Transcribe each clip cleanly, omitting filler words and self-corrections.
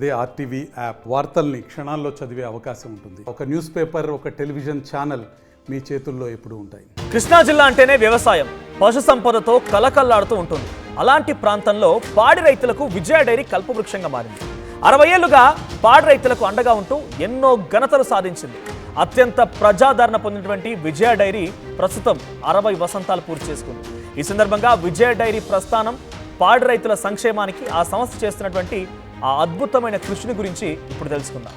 అదే RTV app వార్తల్ని క్షణాల్లో చదివే అవకాశం ఉంటుంది. ఒక న్యూస్ పేపర్, ఒక టెలివిజన్ ఛానల్ మీ చేతుల్లో ఎప్పుడూ ఉంటాయి. కృష్ణా జిల్లా అంటేనే వ్యవసాయం, పశు సంపదతో కలకల్లాడుతూ ఉంటుంది. అలాంటి ప్రాంతంలో పాడి రైతులకు విజయ డైరీ కల్పవృక్షంగా మారింది. 60 ఏళ్లుగా పాడి రైతులకు అండగా ఉంటూ ఎన్నో ఘనతలు సాధించింది. అత్యంత ప్రజాదరణ పొందినటువంటి విజయ డైరీ ప్రస్తుతం 60 వసంతాలు పూర్తి చేసుకుంది. ఈ సందర్భంగా విజయ డైరీ ప్రస్థానం, పాడి రైతుల సంక్షేమానికి ఆ సంస్థ చేస్తున్నటువంటి ఆ అద్భుతమైన కృషిని గురించి ఇప్పుడు తెలుసుకుందాం.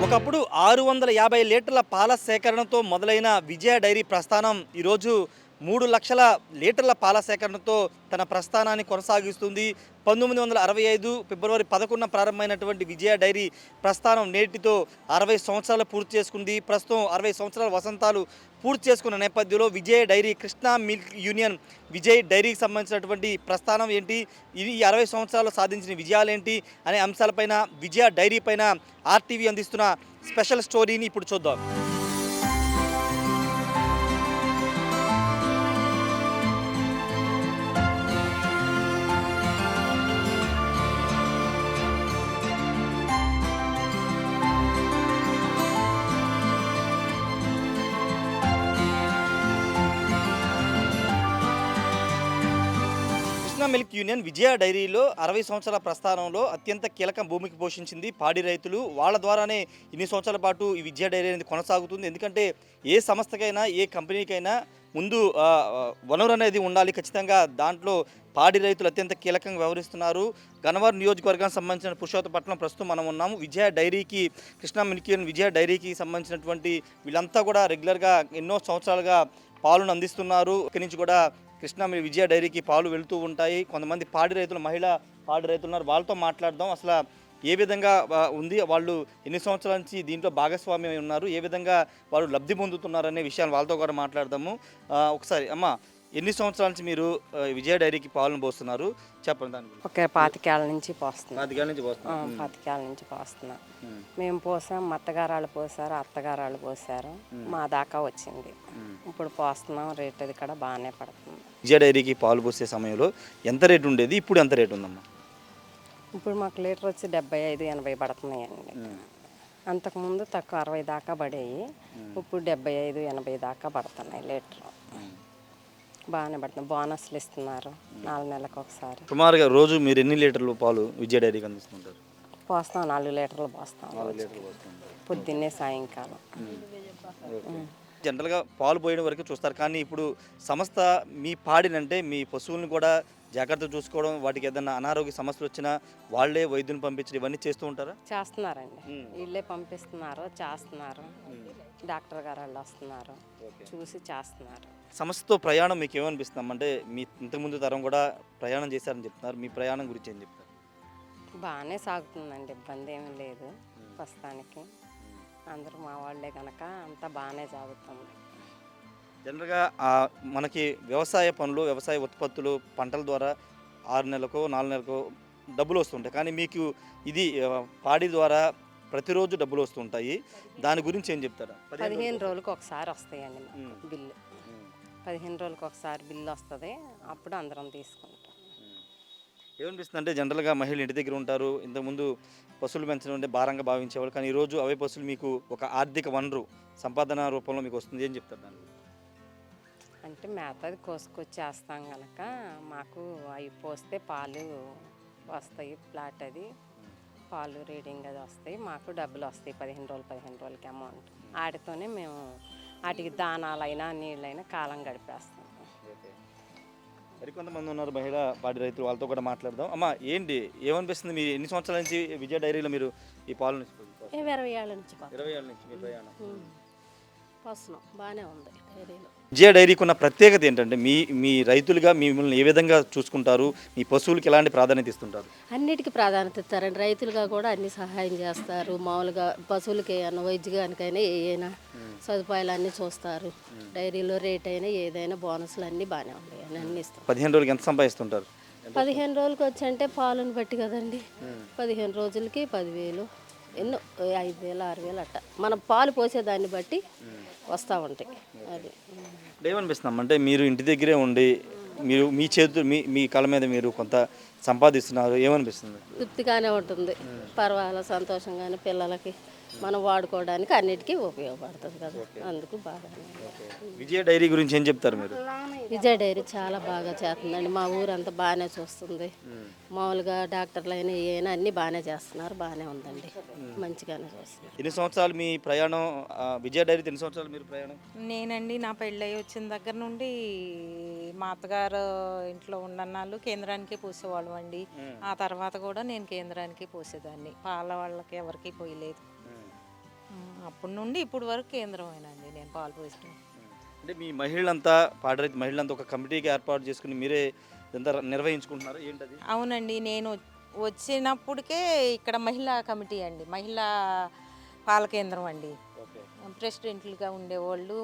ఒకప్పుడు 650 లీటర్ల పాల సేకరణతో మొదలైన విజయ డైరీ ప్రస్థానం ఈరోజు 3 లక్షల లీటర్ల పాల సేకరణతో తన ప్రస్థానాన్ని కొనసాగిస్తుంది. 1965 ఫిబ్రవరి 11న ప్రారంభమైనటువంటి విజయ డైరీ ప్రస్థానం నేటితో 60 సంవత్సరాలు పూర్తి చేసుకుంది. ప్రస్తుతం 60 సంవత్సరాల వసంతాలు పూర్తి చేసుకున్న నేపథ్యంలో Vijaya dairy, Krishna milk union Vijay డైరీకి సంబంధించినటువంటి ప్రస్థానం ఏంటి, ఇది 60 సంవత్సరాలు సాధించిన విజయాలు ఏంటి అనే అంశాలపైన, విజయ డైరీ పైన ఆర్టీవీ అందిస్తున్న స్పెషల్ స్టోరీని ఇప్పుడు చూద్దాం. కృష్ణా మిల్క్ యూనియన్ విజయ డైరీలో 60 సంవత్సరాల ప్రస్థానంలో అత్యంత కీలక భూమికి పోషించింది పాడి రైతులు. వాళ్ళ ద్వారానే ఇన్ని సంవత్సరాల పాటు ఈ విజయ డైరీ అనేది కొనసాగుతుంది. ఎందుకంటే ఏ సంస్థకైనా, ఏ కంపెనీకైనా ముందు వనరు అనేది ఉండాలి ఖచ్చితంగా. దాంట్లో పాడి రైతులు అత్యంత కీలకంగా వ్యవహరిస్తున్నారు. గన్నవరం నియోజకవర్గానికి సంబంధించిన పురుషోత్తపట్నం ప్రస్తుతం మనం ఉన్నాము. విజయ డైరీకి, కృష్ణా మిల్క్ యూనియన్ విజయ డైరీకి సంబంధించినటువంటి వీళ్ళంతా కూడా రెగ్యులర్గా ఎన్నో సంవత్సరాలుగా పాలను అందిస్తున్నారు. ఇక్కడి నుంచి కూడా కృష్ణా విజయ డైరీకి పాలు వెళుతూ ఉంటాయి. కొంతమంది పాడి రైతులు, మహిళా పాడి రైతులు ఉన్నారు, వాళ్ళతో మాట్లాడదాం. అసలు ఏ విధంగా ఉంది, వాళ్ళు ఎన్ని సంవత్సరాల నుంచి దీంట్లో భాగస్వామ్యం ఉన్నారు, ఏ విధంగా వాళ్ళు లబ్ధి పొందుతున్నారు అనే విషయాలు వాళ్ళతో కూడా మాట్లాడదాము. ఒకసారి అమ్మ, ఎన్ని సంవత్సరాల నుంచి మీరు విజయ డైరీకి పాలను పోస్తున్నారు చెప్పండి. దాని ఒక 25 ఏళ్ళ నుంచి పోస్తున్నాం. 25 ఏళ్ళ నుంచి పోస్తున్నాం. 25 ఏళ్ళ నుంచి పోస్తున్నాం. మేము పోసాం, మా అత్తగారాళ్ళు పోసారు, అత్తగారాళ్ళు పోసారు, మా దాకా వచ్చింది. ఇప్పుడు పోస్తున్నాం. రేట్ అది కూడా బాగానే పడుతుంది. విజయ డైరీకి పాలు పోసే సమయంలో ఎంత రేటు ఉండేది, ఇప్పుడు ఎంత రేటు ఉందమ్మా? ఇప్పుడు మాకు లీటర్ వచ్చి 75-80 పడుతున్నాయండి. అంతకుముందు తక్కువ 60 దాకా పడేవి. ఇప్పుడు 75-80 దాకా పడుతున్నాయి లీటర్. బాగానే పడుతుంది. బోనస్లు ఇస్తున్నారు 4 నెలలకు ఒకసారి. సుమారుగా రోజు మీరు ఎన్ని లీటర్లు పాలు విజయ డైరీకి అందిస్తుంటారు? పోస్తాం 4 లీటర్లు పోస్తాం. పొద్దున్నే, సాయంకాలం. జనరల్గా పాలు పోయడం వరకు చూస్తారు, కానీ ఇప్పుడు సంస్థ మీ పాడినంటే మీ పశువులను కూడా జాగ్రత్తగా చూసుకోవడం, వాటికి ఏదైనా అనారోగ్య సమస్యలు వచ్చినా వాళ్ళే వైద్యుని పంపించడం, ఇవన్నీ చేస్తూ ఉంటారా? చేస్తున్నారండి. వీళ్ళే పంపిస్తున్నారు, చేస్తున్నారు. డాక్టర్ గారు వాళ్ళు వస్తున్నారు, చూసి చేస్తున్నారు. సంస్థతో ప్రయాణం మీకు ఏమనిపిస్తుంది అంటే, మీ ఇంతకుముందు తరం కూడా ప్రయాణం చేశారని చెప్తున్నారు, మీ ప్రయాణం గురించి ఏం చెప్తారు? బాగానే సాగుతుందండి, ఇబ్బంది ఏమీ లేదు ప్రస్తుతానికి. అందరూ మా వాళ్ళే కనుక అంతా బాగానే సాగుతుంది. జనరల్గా మనకి వ్యవసాయ పనులు, వ్యవసాయ ఉత్పత్తులు, పంటల ద్వారా 6 నెలలకో 4 నెలలకో డబ్బులు వస్తుంటాయి, కానీ మీకు ఇది పాడి ద్వారా ప్రతిరోజు డబ్బులు వస్తుంటాయి. దాని గురించి ఏం చెప్తారా? 15 రోజులకు ఒకసారి వస్తాయండి మాకు బిల్లు. 15 రోజులకు ఒకసారి బిల్లు వస్తుంది, అప్పుడు అందరం తీసుకుంటాం. ఏమనిపిస్తుంది అంటే, జనరల్గా మహిళలు ఇంటి దగ్గర ఉంటారు, ఇంతకుముందు పశువులు పెంచడం అంటే భారంగా భావించేవాళ్ళు, కానీ ఈరోజు అవే పశువులు మీకు ఒక ఆర్థిక వనరు, సంపాదన రూపంలో మీకు వస్తుంది. ఏం చెప్తారు దాన్ని? అంటే మేత అది కోసుకొచ్చేస్తాం కనుక మాకు అవి పోస్తే పాలు వస్తాయి, ప్లాట్ అది పాలు రీడింగ్ అది వస్తాయి, మాకు డబ్బులు వస్తాయి. 15 రోజులకి అమౌంట్. వాటితోనే మేము వాటికి దానాలైనా నీళ్ళైనా కాలం గడిపేస్తాం. మరికొంతమంది ఉన్నారు మహిళా పాడి రైతులు, వాళ్ళతో కూడా మాట్లాడదాం. అమ్మ, ఏంటి ఏమనిపిస్తుంది, మీరు ఎన్ని సంవత్సరాల నుంచి విజయ డైరీలో మీరు ఈ పాలను? 20 ఏళ్ళ నుంచి 20 ఏళ్ళ నుంచి మీ ప్రయాణం. పోస్తున్నాం, బాగానే ఉంది డైరీలో. విజయ డైరీకి ఉన్న ప్రత్యేకత ఏంటంటే, మీ రైతులుగా మిమ్మల్ని ఏ విధంగా చూసుకుంటారు, మీ పశువులకి ఎలాంటి ప్రాధాన్యత ఇస్తుంటారు? అన్నిటికీ ప్రాధాన్యత ఇస్తారండి. రైతులుగా కూడా అన్ని సహాయం చేస్తారు. మామూలుగా పశువులకి ఏమైనా వైద్యానికైనా ఏమైనా సదుపాయాలు అన్నీ చూస్తారు. డైరీలో రేట్ అయినా ఏదైనా బోనస్లు అన్నీ బాగానే ఉన్నాయి, అన్నీ ఇస్తాం. 15 రోజులకి ఎంత సంపాదిస్తుంటారు? 15 రోజులకి వచ్చి అంటే పాలను బట్టి కదండి. 15 రోజులకి 10,000, ఎన్నో 5,000 6,000 అట్ట మనం పాలు పోసేదాన్ని బట్టి వస్తూ ఉంటాయి అది. అంటే ఏమనిపిస్తున్నాం అంటే మీరు ఇంటి దగ్గరే ఉండి మీరు మీ చేతులు మీ కళ్ళ మీద మీరు కొంత సంపాదిస్తున్నారు, ఏమనిపిస్తుంది? తృప్తిగానే ఉంటుంది, పర్వాలేదు, సంతోషంగానే పిల్లలకి మనం వాడుకోవడానికి అన్నిటికీ ఉపయోగపడుతుంది కదా, అందుకు బాగా. విజయ డైరీ గురించి ఏం చెప్తారు మీరు? విజయ డైరీ చాలా బాగా చేస్తుందండి, మా ఊరంతా బాగానే చూస్తుంది. మామూలుగా డాక్టర్లు అయినా ఏమైనా అన్నీ బాగానే చేస్తున్నారు, బాగానే ఉందండి, మంచిగానే చూస్తున్నారు. ఎన్ని సంవత్సరాలు మీ ప్రయాణం విజయ డైరీ? ఎన్ని సంవత్సరాలు మీరు ప్రయాణం? నేనండి నా పెళ్ళయి వచ్చిన దగ్గర నుండి మా అత్తగారు ఇంట్లో ఉన్నన్నాళ్ళు కేంద్రానికి పోసేవాళ్ళం అండి. ఆ తర్వాత కూడా నేను కేంద్రానికి పోసేదాన్ని, పాల వాళ్ళకి ఎవరికి పోయలేదు. అప్పటి నుండి ఇప్పుడు వరకు కేంద్రమేనండి నేను పాలు పోసడం. అంటే మీ మహిళలంతా పాడరైతు మహిళలంతా ఒక కమిటీకి ఏర్పాటు చేసుకుని మీరే ఇదంతా నిర్వహించుకుంటున్నారు ఏంటది? అవునండి, నేను వచ్చినప్పటికే ఇక్కడ మహిళా కమిటీ అండి, మహిళా పాల కేంద్రం అండి. ప్రెసిడెంట్లుగా ఉండేవాళ్ళు,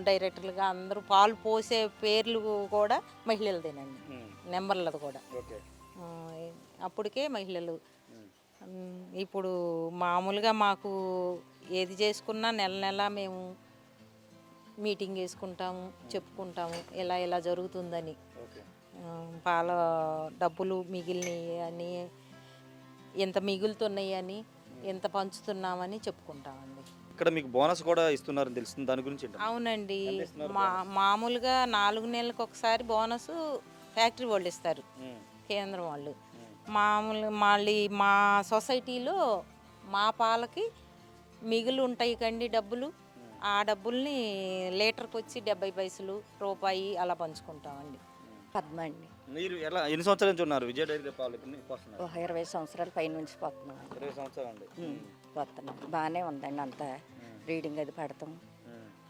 డైరెక్టర్లుగా అందరూ పాలు పోసే పేర్లు కూడా మహిళలదేనండి, నెంబర్లది కూడా అప్పటికే మహిళలు. ఇప్పుడు మామూలుగా మాకు ఏది చేసుకున్నా నెల నెల మేము మీటింగ్ వేసుకుంటాము, చెప్పుకుంటాము ఇలా జరుగుతుందని. పాల డబ్బులు మిగిలినవి అని, ఎంత మిగులుతున్నాయి అని, ఎంత పంచుతున్నామని చెప్పుకుంటామండి. ఇక్కడ మీకు బోనస్ కూడా ఇస్తున్నారని తెలుస్తుంది, దాని గురించి ఏంటి? అవునండి, మామూలుగా 4 నెలలకు ఒకసారి బోనస్ ఫ్యాక్టరీ వాళ్ళు ఇస్తారు, కేంద్రం వాళ్ళు. మళ్ళీ మా సొసైటీలో మా పాలకి మిగులు ఉంటాయి కండి డబ్బులు, ఆ డబ్బుల్ని లీటర్కి వచ్చి 70 పైసలు, రూపాయి అలా పంచుకుంటామండి. పద్మ అండి. మీరు ఎన్ని సంవత్సరాల నుంచి ఉన్నారు విజయ డైరీ పాలు? 20 సంవత్సరాల పై నుంచి పోతున్నాం. 20 సంవత్సరాలు అండి. పోతున్నాం, బాగానే ఉందండి, అంతా రీడింగ్ అది పెడతాం,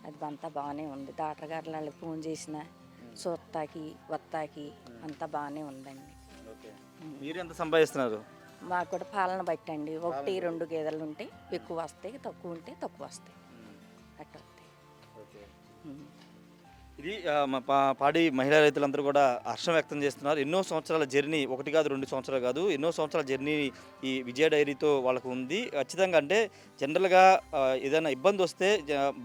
అది అంతా బాగానే ఉంది. డాక్టర్ గారు వాళ్ళకి ఫోన్ చేసిన చూస్తాకి వత్తాకి అంతా బాగానే ఉందండి. మీరు ఎంత సంపాదిస్తున్నారు? మాకు కూడా పాలన బట్టి అండి, 1-2 గేదెలు ఉంటే ఎక్కువ వస్తాయి, తక్కువ ఉంటే తక్కువ వస్తాయి, అట్లా వస్తాయి. ఇది పాడి మహిళా రైతులందరూ కూడా హర్షం వ్యక్తం చేస్తున్నారు. ఎన్నో సంవత్సరాల జర్నీ, 1 కాదు 2 సంవత్సరాలు కాదు, ఎన్నో సంవత్సరాల జర్నీ ఈ విజయ డైరీతో వాళ్ళకు ఉంది. ఖచ్చితంగా అంటే జనరల్గా ఏదైనా ఇబ్బంది వస్తే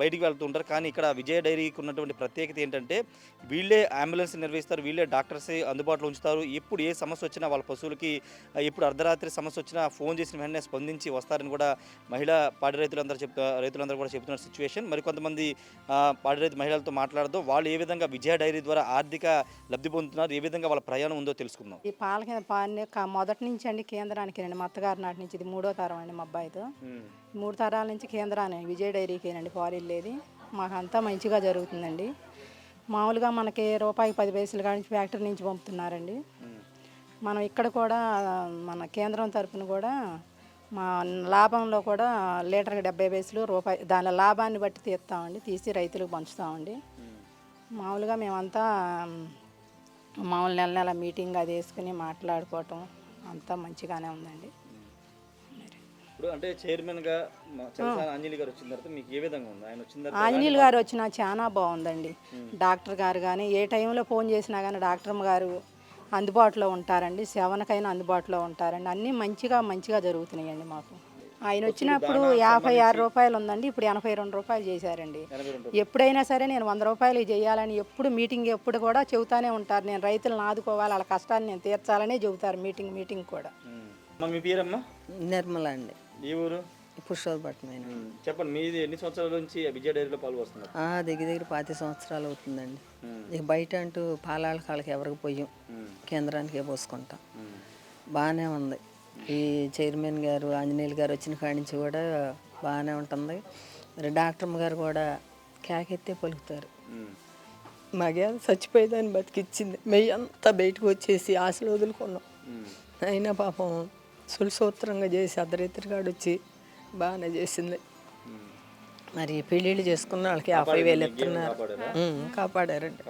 బయటికి వెళ్తూ ఉంటారు, కానీ ఇక్కడ విజయ డైరీకి ఉన్నటువంటి ప్రత్యేకత ఏంటంటే వీళ్ళే అంబులెన్స్ నిర్వహిస్తారు, వీళ్ళే డాక్టర్స్ అందుబాటులో ఉంచుతారు. ఎప్పుడు ఏ సమస్య వచ్చినా వాళ్ళ పశువులకి, ఎప్పుడు అర్ధరాత్రి సమస్య వచ్చినా ఫోన్ చేసిన వెంటనే స్పందించి వస్తారని కూడా మహిళా పాడి రైతులందరూ కూడా చెబుతున్న సిచ్యువేషన్. మరి కొంతమంది పాడి రైతు మహిళలతో మాట్లాడదు, వాళ్ళు ఏ విధంగా విజయ డైరీ ద్వారా ఆర్థిక లబ్ధి పొందుతున్నారు, ఏ విధంగా వాళ్ళ ప్రయాణం ఉందో తెలుసుకుందాం. ఈ పాల మొదటి నుంచి అండి కేంద్రానికి రండి, మా అత్తగారి నాటి నుంచి, ఇది 3వ తరం అండి మా అబ్బాయితో. 3 తరాల నుంచి కేంద్రాన్ని విజయ డైరీకేనండి పాలు వెళ్ళేది. మాకంతా మంచిగా జరుగుతుందండి. మామూలుగా మనకి రూపాయికి 10 పైసలు కాడి నుంచి ఫ్యాక్టరీ నుంచి పంపుతున్నారండి. మనం ఇక్కడ కూడా మన కేంద్రం తరపున కూడా మా లాభంలో కూడా లీటర్కి 70 పైసలు, రూపాయి, దాని లాభాన్ని బట్టి తీస్తామండి, తీసి రైతులకు పంచుతామండి. మామూలుగా మేమంతా మామూలు నెల మీటింగ్ అది వేసుకుని మాట్లాడుకోవటం అంతా మంచిగానే ఉందండి. ఇప్పుడు అంటే చైర్మన్గా ఆంజనేయులు గారు వచ్చిన తర్వాత మీకు ఏ విధంగా ఉంది? ఆయన వచ్చిన తర్వాత ఆంజనేయులు గారు వచ్చినా చాలా బాగుందండి. డాక్టర్ గారు కానీ ఏ టైంలో ఫోన్ చేసినా కానీ డాక్టర్ గారు అందుబాటులో ఉంటారండి, సేవనకైనా అందుబాటులో ఉంటారండి, అన్నీ మంచిగా జరుగుతున్నాయండి మాకు. ఆయన వచ్చినప్పుడు 56 రూపాయలు ఉందండి, ఇప్పుడు 82 రూపాయలు చేశారండి. ఎప్పుడైనా సరే నేను 100 రూపాయలు చేయాలని ఎప్పుడు మీటింగ్ ఎప్పుడు కూడా చెబుతానే ఉంటారు, నేను రైతులను ఆదుకోవాలి, వాళ్ళ కష్టాన్ని నేను తీర్చాలనే చెబుతారు మీటింగ్ కూడా. మీ పేరమ్మా? నిర్మల అండి. ఈ ఊరు? పుష్పపట్నం. చెప్పండి, మీది ఎన్ని సంవత్సరాల నుంచి విజయ డైరీలో పాలు వస్తున్నారు? దగ్గర 10 సంవత్సరాలు అవుతుందండి. ఇక బయట అంటూ పాలాల కాళ్ళకి ఎవరికి పోయాం, కేంద్రానికే పోసుకుంటాం, బాగానే ఉంది. ఈ చైర్మన్ గారు ఆంజనేయులు గారు వచ్చిన కాడి నుంచి కూడా బాగానే ఉంటుంది. మరి డాక్టర్ గారు కూడా కేకెత్తే పలుకుతారు, మాకే చచ్చిపోయేదాన్ని బతికిచ్చింది, మెయ్యి అంతా బయటకు వచ్చేసి ఆశలు వదులుకున్నాం. అయినా పాపం సులసూత్రంగా చేసి అర్ధరాత్రి కాడు వచ్చి బాగానే చేసింది. మరి పెళ్ళిళ్ళు చేసుకున్న వాళ్ళకి 50,000 ఇస్తున్నారు, కాపాడారండి.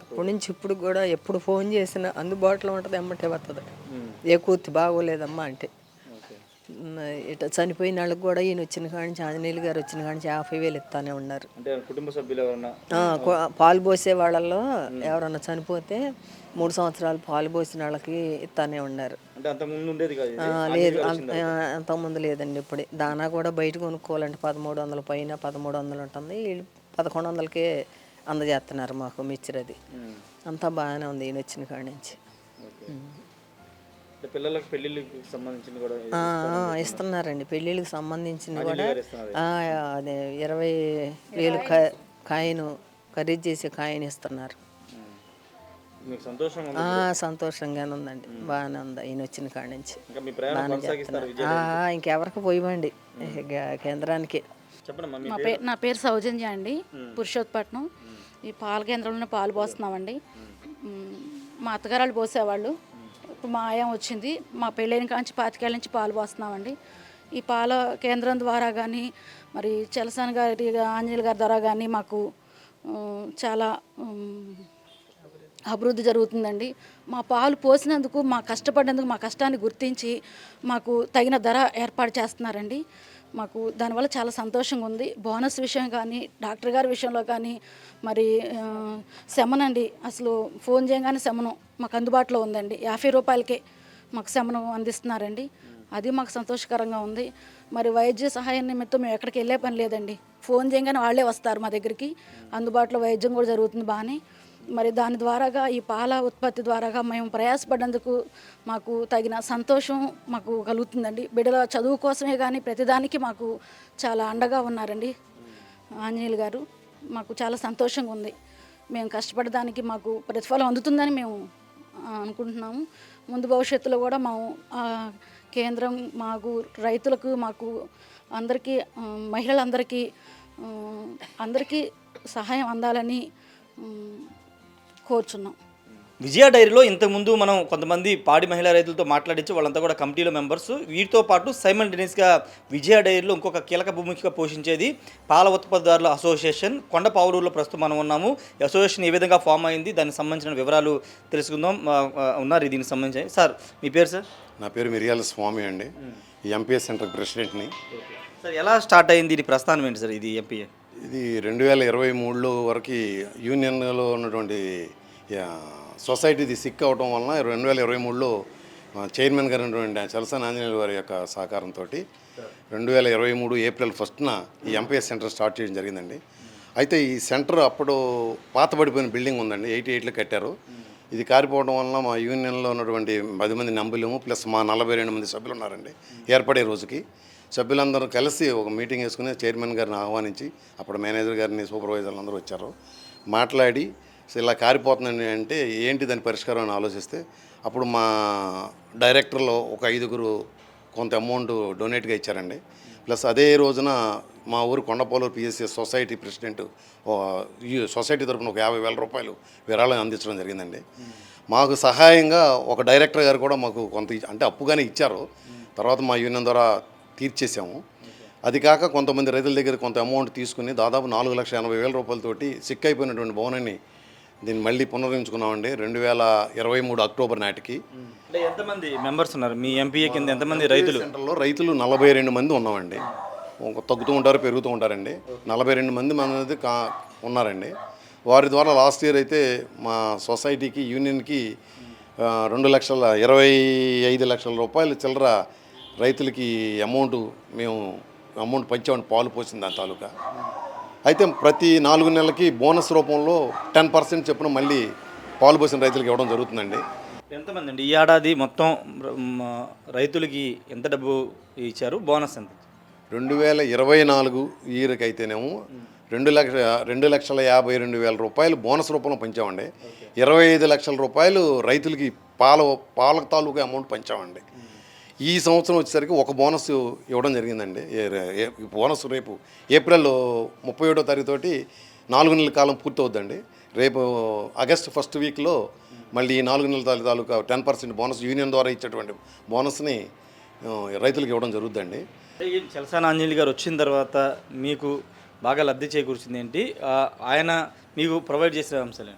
అప్పటి నుంచి ఇప్పుడు కూడా ఎప్పుడు ఫోన్ చేసినా అందుబాటులో ఉంటుంది, ఎమ్మటే వస్తుంది. ఏ కూర్తి బాగోలేదమ్మా అంటే, ఇట్లా చనిపోయిన వాళ్ళకి కూడా ఈయన వచ్చిన కాడి నుంచి, ఆంజనేయులు గారు వచ్చిన కాడి నుంచి 50,000 ఇస్తానే ఉన్నారు. కుటుంబ సభ్యులు పాలు పోసే వాళ్ళల్లో ఎవరన్నా చనిపోతే 3 సంవత్సరాలు పాలు పోసిన వాళ్ళకి ఇస్తానే ఉన్నారు. అంటే అంటే అంతకుముందు ఉండేది కాదు ఇది. లేదు అంతకుముందు లేదండి. ఇప్పుడే దానా కూడా బయట కొనుక్కోవాలంటే 1300 పైన 1300 ఉంటుంది. వీళ్ళు 1100కే అందజేస్తున్నారు మాకు మిక్చర్ అది. అంతా బాగానే ఉంది ఈయన వచ్చిన కాడి నుంచి. అంటే పిల్లలకు పెళ్ళిళ్ళకి సంబంధించింది కూడా ఇస్తున్నారండి. పెళ్ళిళ్ళకి సంబంధించింది కూడా అదే 20,000 కాయిన్ ఖరీదు చేసే కాయిన్ ఇస్తున్నారు. మీకు సంతోషంగా ఉంది? సంతోషంగానే ఉందండి. బాగానే ఉంది ఈయన వచ్చిన కాడి నుంచి. ఇంకా మీ ప్రయాణం కొనసాగిస్తారు విజయ? ఇంకెవరికి పోయివ్వండి కేంద్రానికి. చెప్పండి నా నా పేరు సౌజన్య అండి, పురుషోత్పట్నం. ఈ పాల కేంద్రంలో పాలు పోస్తున్నామండి. మా అత్తగారు పోసేవాళ్ళు, ఇప్పుడు మా ఆయం వచ్చింది. మా పెళ్ళైన కాంచి 25 ఏళ్ళ నుంచి పాలు పోస్తున్నామండి. ఈ పాల కేంద్రం ద్వారా కానీ మరి చలసాని గారి ఆంజనేయులు గారి ద్వారా కానీ మాకు చాలా అభివృద్ధి జరుగుతుందండి. మా పాలు పోసినందుకు, మా కష్టపడినందుకు, మా కష్టాన్ని గుర్తించి మాకు తగిన ధర ఏర్పాటు చేస్తున్నారండి. మాకు దానివల్ల చాలా సంతోషంగా ఉంది. బోనస్ విషయం కానీ, డాక్టర్ గారి విషయంలో కానీ, మరి శమనండి, అసలు ఫోన్ చేయగానే శమనం మాకు అందుబాటులో ఉందండి. 50 రూపాయలకే మాకు శమనం అందిస్తున్నారండి. అది మాకు సంతోషకరంగా ఉంది. మరి వైద్య సహాయం నిమిత్తం మేము ఎక్కడికి వెళ్ళే పని లేదండి. ఫోన్ చేయగానే వాళ్ళే వస్తారు మా దగ్గరికి. అందుబాటులో వైద్యం కూడా జరుగుతుంది బాగానే. మరి దాని ద్వారాగా, ఈ పాల ఉత్పత్తి ద్వారాగా మేము ప్రయాసపడ్డందుకు మాకు తగిన సంతోషం మాకు కలుగుతుందండి. బిడ్డల చదువు కోసమే కానీ ప్రతిదానికి మాకు చాలా అండగా ఉన్నారండి ఆంజనేయులు గారు. మాకు చాలా సంతోషంగా ఉంది. మేము కష్టపడడానికి మాకు ప్రతిఫలం అందుతుందని మేము అనుకుంటున్నాము. ముందు భవిష్యత్తులో కూడా కేంద్రం మాకు, రైతులకు, మాకు అందరికీ, మహిళలందరికీ అందరికీ సహాయం అందాలని కోరుచున్నాం. విజయ డైరీలో ఇంతకుముందు మనం కొంతమంది పాడి మహిళా రైతులతో మాట్లాడించి వాళ్ళంతా కూడా కమిటీలో మెంబర్స్. వీటితో పాటు సైమల్టేనియస్గా విజయ డైరీలో ఇంకొక కీలక భూమిక పోషించేది పాల ఉత్పత్తిదారుల అసోసియేషన్. కొండపావులూరులో ప్రస్తుతం మనం ఉన్నాము. ఈ అసోసియేషన్ ఏ విధంగా ఫామ్ అయింది, దానికి సంబంధించిన వివరాలు తెలుసుకుందాం. ఉన్నారు దీనికి సంబంధించి. సార్ మీ పేరు? సార్ నా పేరు మిరియాల స్వామి అండి. ఈ ఎంపీఎస్ సెంటర్ ప్రెసిడెంట్ని. సార్ ఎలా స్టార్ట్ అయింది ఇది ప్రస్థానం ఏంటి సార్ ఇది ఎంపీఏ? ఇది 2023లో వరకు యూనియన్లో ఉన్నటువంటి సొసైటీది సిక్ అవడం వలన 2023లో చైర్మన్ గారు ఉన్నటువంటి చలసాని ఆంజనేయులు వారి యొక్క సహకారంతో 2023 ఏప్రిల్ 1న ఈ ఎంపీఎస్ సెంటర్ స్టార్ట్ చేయడం జరిగిందండి. అయితే ఈ సెంటర్ అప్పుడు పాతబడిపోయిన బిల్డింగ్ ఉందండి, 88లో కట్టారు. ఇది కారిపోవడం వలన మా యూనియన్లో ఉన్నటువంటి 10 మంది నంబులేము ప్లస్ మా 42 మంది సభ్యులు ఉన్నారండి. ఏర్పడే రోజుకి సభ్యులందరూ కలిసి ఒక మీటింగ్ వేసుకుని చైర్మన్ గారిని ఆహ్వానించి, అప్పుడు మేనేజర్ గారిని, సూపర్వైజర్లు అందరూ వచ్చారు. మాట్లాడి ఇలా కారిపోతుందండి అంటే ఏంటి దాని పరిష్కారం అని ఆలోచిస్తే, అప్పుడు మా డైరెక్టర్లో ఒక 5గురు కొంత అమౌంట్ డొనేట్గా ఇచ్చారండి. ప్లస్ అదే రోజున మా ఊరు కొండపాలూరు పిఎస్సి సొసైటీ ప్రెసిడెంట్ సొసైటీ తరఫున ఒక 50,000 రూపాయలు విరాళం అందించడం జరిగిందండి. మాకు సహాయంగా ఒక డైరెక్టర్ గారు కూడా మాకు కొంత అంటే అప్పుగానే ఇచ్చారు. తర్వాత మా యూనియన్ ద్వారా తీర్చేసాము. అది కాక కొంతమంది రైతుల దగ్గర కొంత అమౌంట్ తీసుకుని దాదాపు 4,80,000 రూపాయలతోటి సిక్ అయిపోయినటువంటి భవనాన్ని దీన్ని మళ్ళీ పునర్నిర్మించుకున్నామండి 2023 అక్టోబర్ నాటికి. అంటే ఎంతమంది మెంబర్స్ ఉన్నారు మీ ఎంపీఏ కింద? ఎంతమంది రైతులు? సెంటర్లో రైతులు 42 మంది ఉన్నామండి. తగ్గుతూ ఉంటారు, పెరుగుతూ ఉంటారండి. 42 మంది మనది ఉన్నారండి. వారి ద్వారా లాస్ట్ ఇయర్ అయితే మా సొసైటీకి, యూనియన్కి 2,25,00,000 రూపాయలు చిల్లర రైతులకి మేము అమౌంట్ పంచామండి, పాలు పోసింది దాని తాలూకా. అయితే ప్రతి 4 నెలలకి బోనస్ రూపంలో 10% చొప్పున మళ్ళీ పాలు పోసిన రైతులకు ఇవ్వడం జరుగుతుందండి. ఎంతమంది అండి ఈ ఏడాది మొత్తం రైతులకి ఎంత డబ్బు ఇచ్చారు, బోనస్ ఎంత? 2024 ఇయర్కి అయితేనేమో 2,52,000 రూపాయలు బోనస్ రూపంలో పంచామండి. 25 లక్షల రూపాయలు రైతులకి పాల తాలూకా అమౌంట్ పంచామండి. ఈ సంవత్సరం వచ్చేసరికి ఒక బోనస్ ఇవ్వడం జరిగిందండి. ఈ బోనస్ రేపు ఏప్రిల్ 31వ తారీఖు తోటి 4 నెలల కాలం పూర్తవుద్దండి. రేపు ఆగస్టు 1st వీక్లో మళ్ళీ ఈ 4 నెలల తాలూకా 10% బోనస్ యూనియన్ ద్వారా ఇచ్చేటువంటి బోనస్ని రైతులకు ఇవ్వడం జరుగుద్దండి. చలసాని ఆంజనేయులు గారు వచ్చిన తర్వాత మీకు బాగా లబ్ధి చేకూర్చింది ఏంటి, ఆయన మీకు ప్రొవైడ్ చేసిన అంశాలు?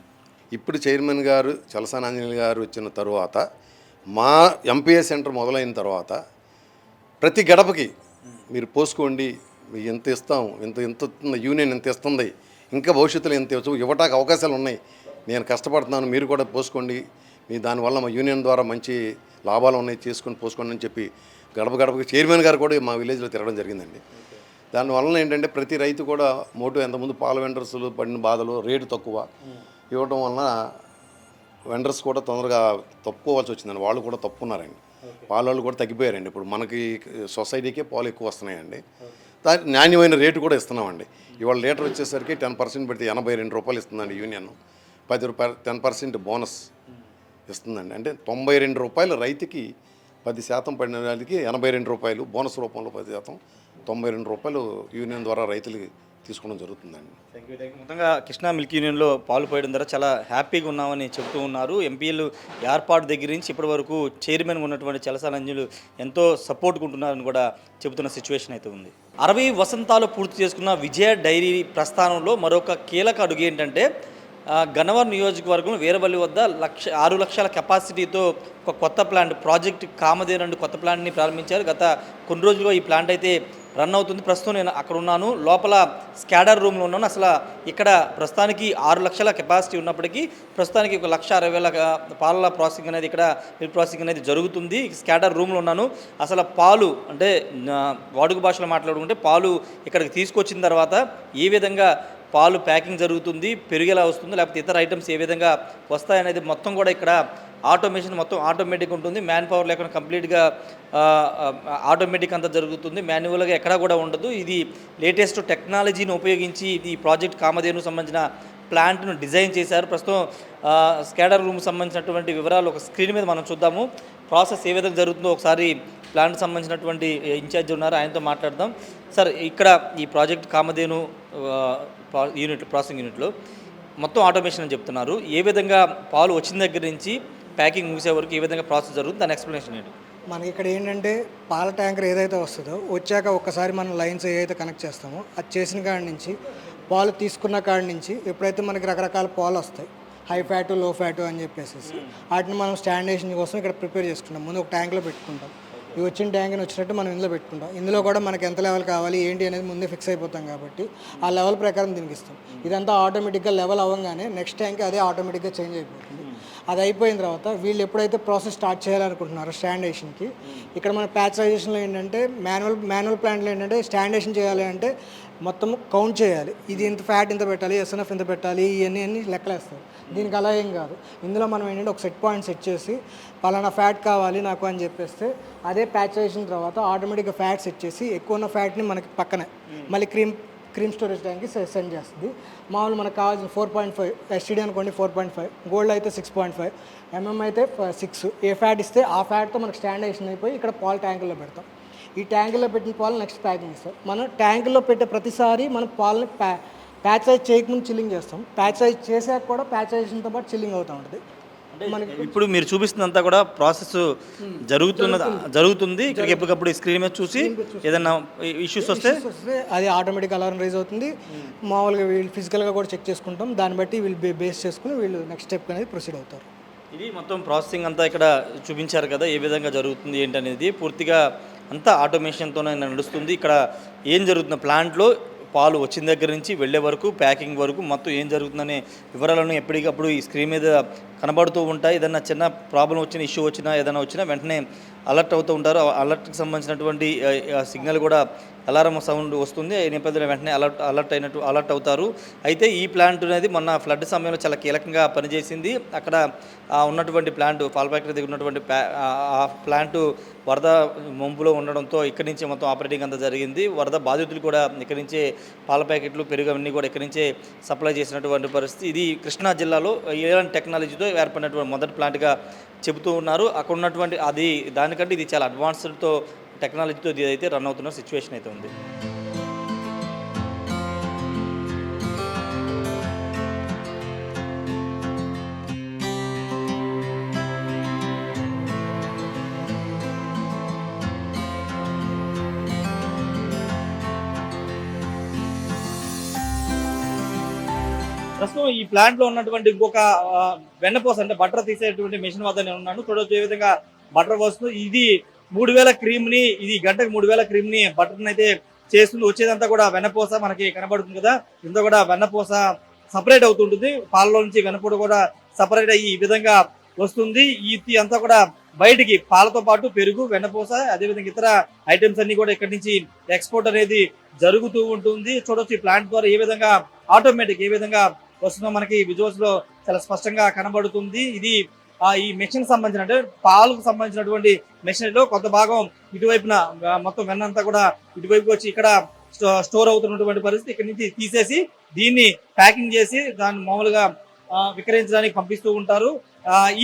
ఇప్పుడు చైర్మన్ గారు చలసాని ఆంజనేయులు గారు వచ్చిన తర్వాత మా ఎంపీఎస్ సెంటర్ మొదలైన తర్వాత ప్రతి గడపకి మీరు పోసుకోండి, ఎంత ఇస్తాం, ఎంత యూనియన్ ఎంత ఇస్తుంది, ఇంకా భవిష్యత్తులో ఎంత ఇవ్వటానికి అవకాశాలు ఉన్నాయి, నేను కష్టపడుతున్నాను, మీరు కూడా పోసుకోండి, మీ దానివల్ల మా యూనియన్ ద్వారా మంచి లాభాలు ఉన్నాయి చేసుకొని పోసుకోండి అని చెప్పి గడప గడపకి చైర్మన్ గారు కూడా మా విలేజ్లో తిరగడం జరిగిందండి. దానివల్ల ఏంటంటే ప్రతి రైతు కూడా మోటు ఎంతమంది పాల వెండర్స్లు పడిన బాధలు రేటు తక్కువ ఇవ్వడం వలన వెండర్స్ కూడా తొందరగా తప్పుకోవాల్సి వచ్చిందండి. వాళ్ళు కూడా తప్పుకున్నారండి. పాలు కూడా తగ్గిపోయారండి. ఇప్పుడు మనకి సొసైటీకే పాలు ఎక్కువ వస్తున్నాయండి. నాణ్యమైన రేటు కూడా ఇస్తున్నామండి. ఇవాళ లీటర్ వచ్చేసరికి 10% పెడితే 82 రూపాయలు ఇస్తుందండి యూనియన్. 10% బోనస్ ఇస్తుందండి. అంటే 92 రూపాయలు రైతుకి 10% పడిన వాళ్ళకి 82 రూపాయలు బోనస్ రూపంలో 10%, 92 రూపాయలు యూనియన్ ద్వారా రైతులకి తీసుకోవడం జరుగుతుందండి. Thank you. మొత్తంగా కృష్ణా మిల్క్ యూనియన్లో పాలు పోయడం ద్వారా చాలా హ్యాపీగా ఉన్నామని చెబుతూ ఉన్నారు. ఎంపీలు ఏర్పాటు దగ్గర నుంచి ఇప్పటి వరకు చైర్మన్గా ఉన్నటువంటి చలసానంజులు ఎంతో సపోర్ట్ ఉంటున్నారని కూడా చెబుతున్న సిచ్యువేషన్ అయితే ఉంది. 60 వసంతాలు పూర్తి చేసుకున్న విజయ డైరీ ప్రస్థానంలో మరొక కీలక అడుగు ఏంటంటే గన్నవరం నియోజకవర్గం వీరవల్లి వద్ద 6 లక్షల కెపాసిటీతో ఒక కొత్త ప్లాంట్ ప్రాజెక్ట్ కామధేను కొత్త ప్లాంట్ని ప్రారంభించారు. గత కొన్ని రోజులుగా ఈ ప్లాంట్ అయితే రన్ అవుతుంది. ప్రస్తుతం నేను అక్కడ ఉన్నాను, లోపల స్కాడర్ రూమ్లో ఉన్నాను. అసలు ఇక్కడ ప్రస్తుతానికి 6 లక్షల కెపాసిటీ ఉన్నప్పటికీ ప్రస్తుతానికి 1,60,000 పాల ప్రాసెసింగ్ అనేది ఇక్కడ మిల్క్ ప్రాసెసింగ్ అనేది జరుగుతుంది. స్కాడర్ రూమ్లో ఉన్నాను. అసలు పాలు అంటే వాడుక భాషలో మాట్లాడుకుంటే పాలు ఇక్కడికి తీసుకొచ్చిన తర్వాత ఏ విధంగా పాలు ప్యాకింగ్ జరుగుతుంది, పెరుగు ఎలా వస్తుంది, లేకపోతే ఇతర ఐటమ్స్ ఏ విధంగా వస్తాయనేది మొత్తం కూడా ఇక్కడ ఆటోమేషన్ మొత్తం ఆటోమేటిక్ ఉంటుంది. మ్యాన్ పవర్ లేకుండా కంప్లీట్గా ఆటోమేటిక్ అంతా జరుగుతుంది. మాన్యువల్గా ఎక్కడా కూడా ఉండదు. ఇది లేటెస్ట్ టెక్నాలజీని ఉపయోగించి ఈ ప్రాజెక్ట్ కామధేను సంబంధించిన ప్లాంట్ను డిజైన్ చేశారు. ప్రస్తుతం స్కాడర్ రూమ్ సంబంధించినటువంటి వివరాలు ఒక స్క్రీన్ మీద మనం చూద్దాము. ప్రాసెస్ ఏ విధంగా జరుగుతుందో ఒకసారి ప్లాంట్ సంబంధించినటువంటి ఇన్ఛార్జ్ ఉన్నారు, ఆయనతో మాట్లాడదాం. సార్, ఇక్కడ ఈ ప్రాజెక్ట్ కామధేను ప్రాసెసింగ్ యూనిట్లో మొత్తం ఆటోమేషన్ అని చెప్తున్నారు. ఏ విధంగా పాలు వచ్చిన దగ్గర నుంచి ప్యాకింగ్ ముగిసే వరకు ఏ విధంగా ప్రాసెస్ జరుగుతుంది, దాని ఎక్స్ప్లెనేషన్ ఏంటి? మనకి ఇక్కడ ఏంటంటే పాల ట్యాంకర్ ఏదైతే వస్తుందో వచ్చాక ఒక్కసారి మనం లైన్స్ ఏదైతే కనెక్ట్ చేస్తామో అది చేసిన కాడి నుంచి పాలు తీసుకున్న కాడి నుంచి ఎప్పుడైతే మనకి రకరకాల పాలు వస్తాయి, హై ఫ్యాటు లో ఫ్యాటు అని చెప్పేసి వాటిని మనం స్టాండేషన్ కోసం ఇక్కడ ప్రిపేర్ చేసుకుంటాం. ముందు ఒక ట్యాంక్లో పెట్టుకుంటాం. ఇవి వచ్చిన ట్యాంక్ని వచ్చినట్టు మనం ఇందులో పెట్టుకుంటాం. ఇందులో కూడా మనకి ఎంత లెవెల్ కావాలి ఏంటి అనేది ముందే ఫిక్స్ అయిపోతాం కాబట్టి ఆ లెవెల్ ప్రకారం దీనికి ఇస్తాం. ఇదంతా ఆటోమేటిక్గా లెవెల్ అవ్వగానే నెక్స్ట్ ట్యాంక్ అదే ఆటోమేటిక్గా చేంజ్ అయిపోతుంది. అది అయిపోయిన తర్వాత వీళ్ళు ఎప్పుడైతే ప్రాసెస్ స్టార్ట్ చేయాలనుకుంటున్నారో స్టాండేషన్కి, ఇక్కడ మన ప్యాచరైజేషన్లో ఏంటంటే మాన్యువల్ ప్లాంట్లో ఏంటంటే స్టాండేషన్ చేయాలి అంటే మొత్తం కౌంట్ చేయాలి. ఇది ఇంత ఫ్యాట్ ఇంత పెట్టాలి, ఎస్ఎన్ఎఫ్ ఇంత పెట్టాలి, ఇవన్నీ లెక్కలేస్తారు. దీనికి అలా ఏం కాదు. ఇందులో మనం ఏంటంటే ఒక సెట్ పాయింట్ సెట్ చేసి పలానా ఫ్యాట్ కావాలి నాకు అని చెప్పేస్తే అదే ప్యాచరైజేషన్ తర్వాత ఆటోమేటిక్గా ఫ్యాట్ సెట్ చేసి ఎక్కువ ఉన్న ఫ్యాట్ని మనకి పక్కనే మళ్ళీ క్రీమ్ స్టోరేజ్ ట్యాంక్కి సెండ్ చేస్తుంది. మామూలు మనకు కావాల్సిన 4.5 ఎస్టీడీ అనుకోండి 4.5, గోల్డ్ అయితే 6.5, ఎంఎం అయితే 6. ఏ ఫ్యాట్ ఇస్తే ఆ ఫ్యాట్తో మనకు స్టాండర్డైజేషన్ అయిపోయి ఇక్కడ పాలు ట్యాంకుల్లో పెడతాం. ఈ ట్యాంకుల్లో పెట్టిన పాలు నెక్స్ట్ ప్యాకింగ్ ఇస్తాం. మనం ట్యాంకుల్లో పెట్టే ప్రతిసారి మనం పాలని ప్యాచరైజ్ చేయకముందు చిల్లింగ్ చేస్తాం. ప్యాచరైజ్ చేసాక కూడా ప్యాచరైజేషన్తో పాటు చిల్లింగ్ అవుతూ ఉంటుంది. ఇప్పుడు మీరు చూపిస్తున్నంతా కూడా ప్రాసెస్ జరుగుతుంది. ఇక్కడికి ఎప్పటికప్పుడు స్క్రీన్ మీద చూసి ఏదైనా ఇష్యూస్ వస్తే అది ఆటోమేటిక్ అలారం రైజ్ అవుతుంది. మామూలుగా వీళ్ళు ఫిజికల్గా కూడా చెక్ చేసుకుంటాం. దాన్ని బట్టి వీళ్ళు బేస్ చేసుకుని వీళ్ళు నెక్స్ట్ స్టెప్ అనేది ప్రొసీడ్ అవుతారు. ఇది మొత్తం ప్రాసెసింగ్ అంతా ఇక్కడ చూపించారు కదా, ఏ విధంగా జరుగుతుంది ఏంటనేది. పూర్తిగా అంతా ఆటోమేషన్తోనే నడుస్తుంది. ఇక్కడ ఏం జరుగుతుంది ప్లాంట్లో పాలు వచ్చిన దగ్గర నుంచి వెళ్ళే వరకు ప్యాకింగ్ వరకు మొత్తం ఏం జరుగుతుందనే వివరాలను ఎప్పటికప్పుడు ఈ స్క్రీన్ మీద కనబడుతూ ఉంటాయి. ఏదైనా చిన్న ప్రాబ్లం వచ్చిన ఇష్యూ వచ్చినా ఏదైనా వచ్చినా వెంటనే అలర్ట్ అవుతూ ఉంటారు. అలర్ట్కి సంబంధించినటువంటి సిగ్నల్ కూడా అలారం సౌండ్ వస్తుంది. ఈ నేపథ్యంలో వెంటనే అలర్ట్ అవుతారు. అయితే ఈ ప్లాంట్ అనేది మొన్న ఫ్లడ్ సమయంలో చాలా కీలకంగా పనిచేసింది. అక్కడ ఉన్నటువంటి ప్లాంట్ పాల ఫ్యాక్టరీ దగ్గర ఉన్నటువంటి ఆ ప్లాంట్ వరద ముంపులో ఉండడంతో ఇక్కడి నుంచే మొత్తం ఆపరేటింగ్ అంతా జరిగింది. వరద బాధితులు కూడా ఇక్కడి నుంచే పాల ప్యాకెట్లు పెరుగు అవన్నీ కూడా ఇక్కడి నుంచే సప్లై చేసినటువంటి పరిస్థితి. ఇది కృష్ణా జిల్లాలో ఇలాంటి టెక్నాలజీతో ఏర్పడినటువంటి మొదటి ప్లాంట్గా చెబుతూ ఉన్నారు. అక్కడ ఉన్నటువంటి దానికంటే ఇది చాలా అడ్వాన్స్డ్తో టెక్నాలజీతో ఇది అయితే రన్ అవుతున్న సిచ్యువేషన్ అయితే ఉంది. ప్రస్తుతం ఈ ప్లాంట్ లో ఉన్నటువంటి ఇంకొక వెన్నపూస అంటే బటర్ తీసేటువంటి మెషిన్ వద్ద నేను ఉన్నాను. చూడవచ్చు ఏ విధంగా బటర్ వస్తుంది. ఇది 3000 క్రీమ్ని, ఇది గంటకు 3000 క్రీమ్ని బటర్ని అయితే చేస్తుంది. వచ్చేదంతా కూడా వెన్నపూస మనకి కనబడుతుంది కదా. ఇంత కూడా వెన్నపూస సపరేట్ అవుతుంటుంది. పాలలో నుంచి వెన్నపూడ కూడా సపరేట్ అయ్యి ఈ విధంగా వస్తుంది. ఇది అంతా కూడా బయటికి పాలతో పాటు పెరుగు, వెన్నపూస, అదేవిధంగా ఇతర ఐటమ్స్ అన్ని కూడా ఇక్కడ నుంచి ఎక్స్పోర్ట్ అనేది జరుగుతూ ఉంటుంది. చూడొచ్చు ఈ ప్లాంట్ ద్వారా ఏ విధంగా ఆటోమేటిక్ ఏ విధంగా వస్తుందో మనకి విజువల్స్ లో చాలా స్పష్టంగా కనబడుతుంది. ఇది ఈ మెషిన్ సంబంధించిన అంటే పాలకు సంబంధించినటువంటి మెషిన్ లో కొంత భాగం ఇటువైపున మొత్తం వెన్నంతా కూడా ఇటువైపు వచ్చి ఇక్కడ స్టోర్ అవుతున్నటువంటి పరిస్థితి. ఇక్కడ నుంచి తీసేసి దీన్ని ప్యాకింగ్ చేసి దాన్ని మామూలుగా విక్రయించడానికి పంపిస్తూ ఉంటారు.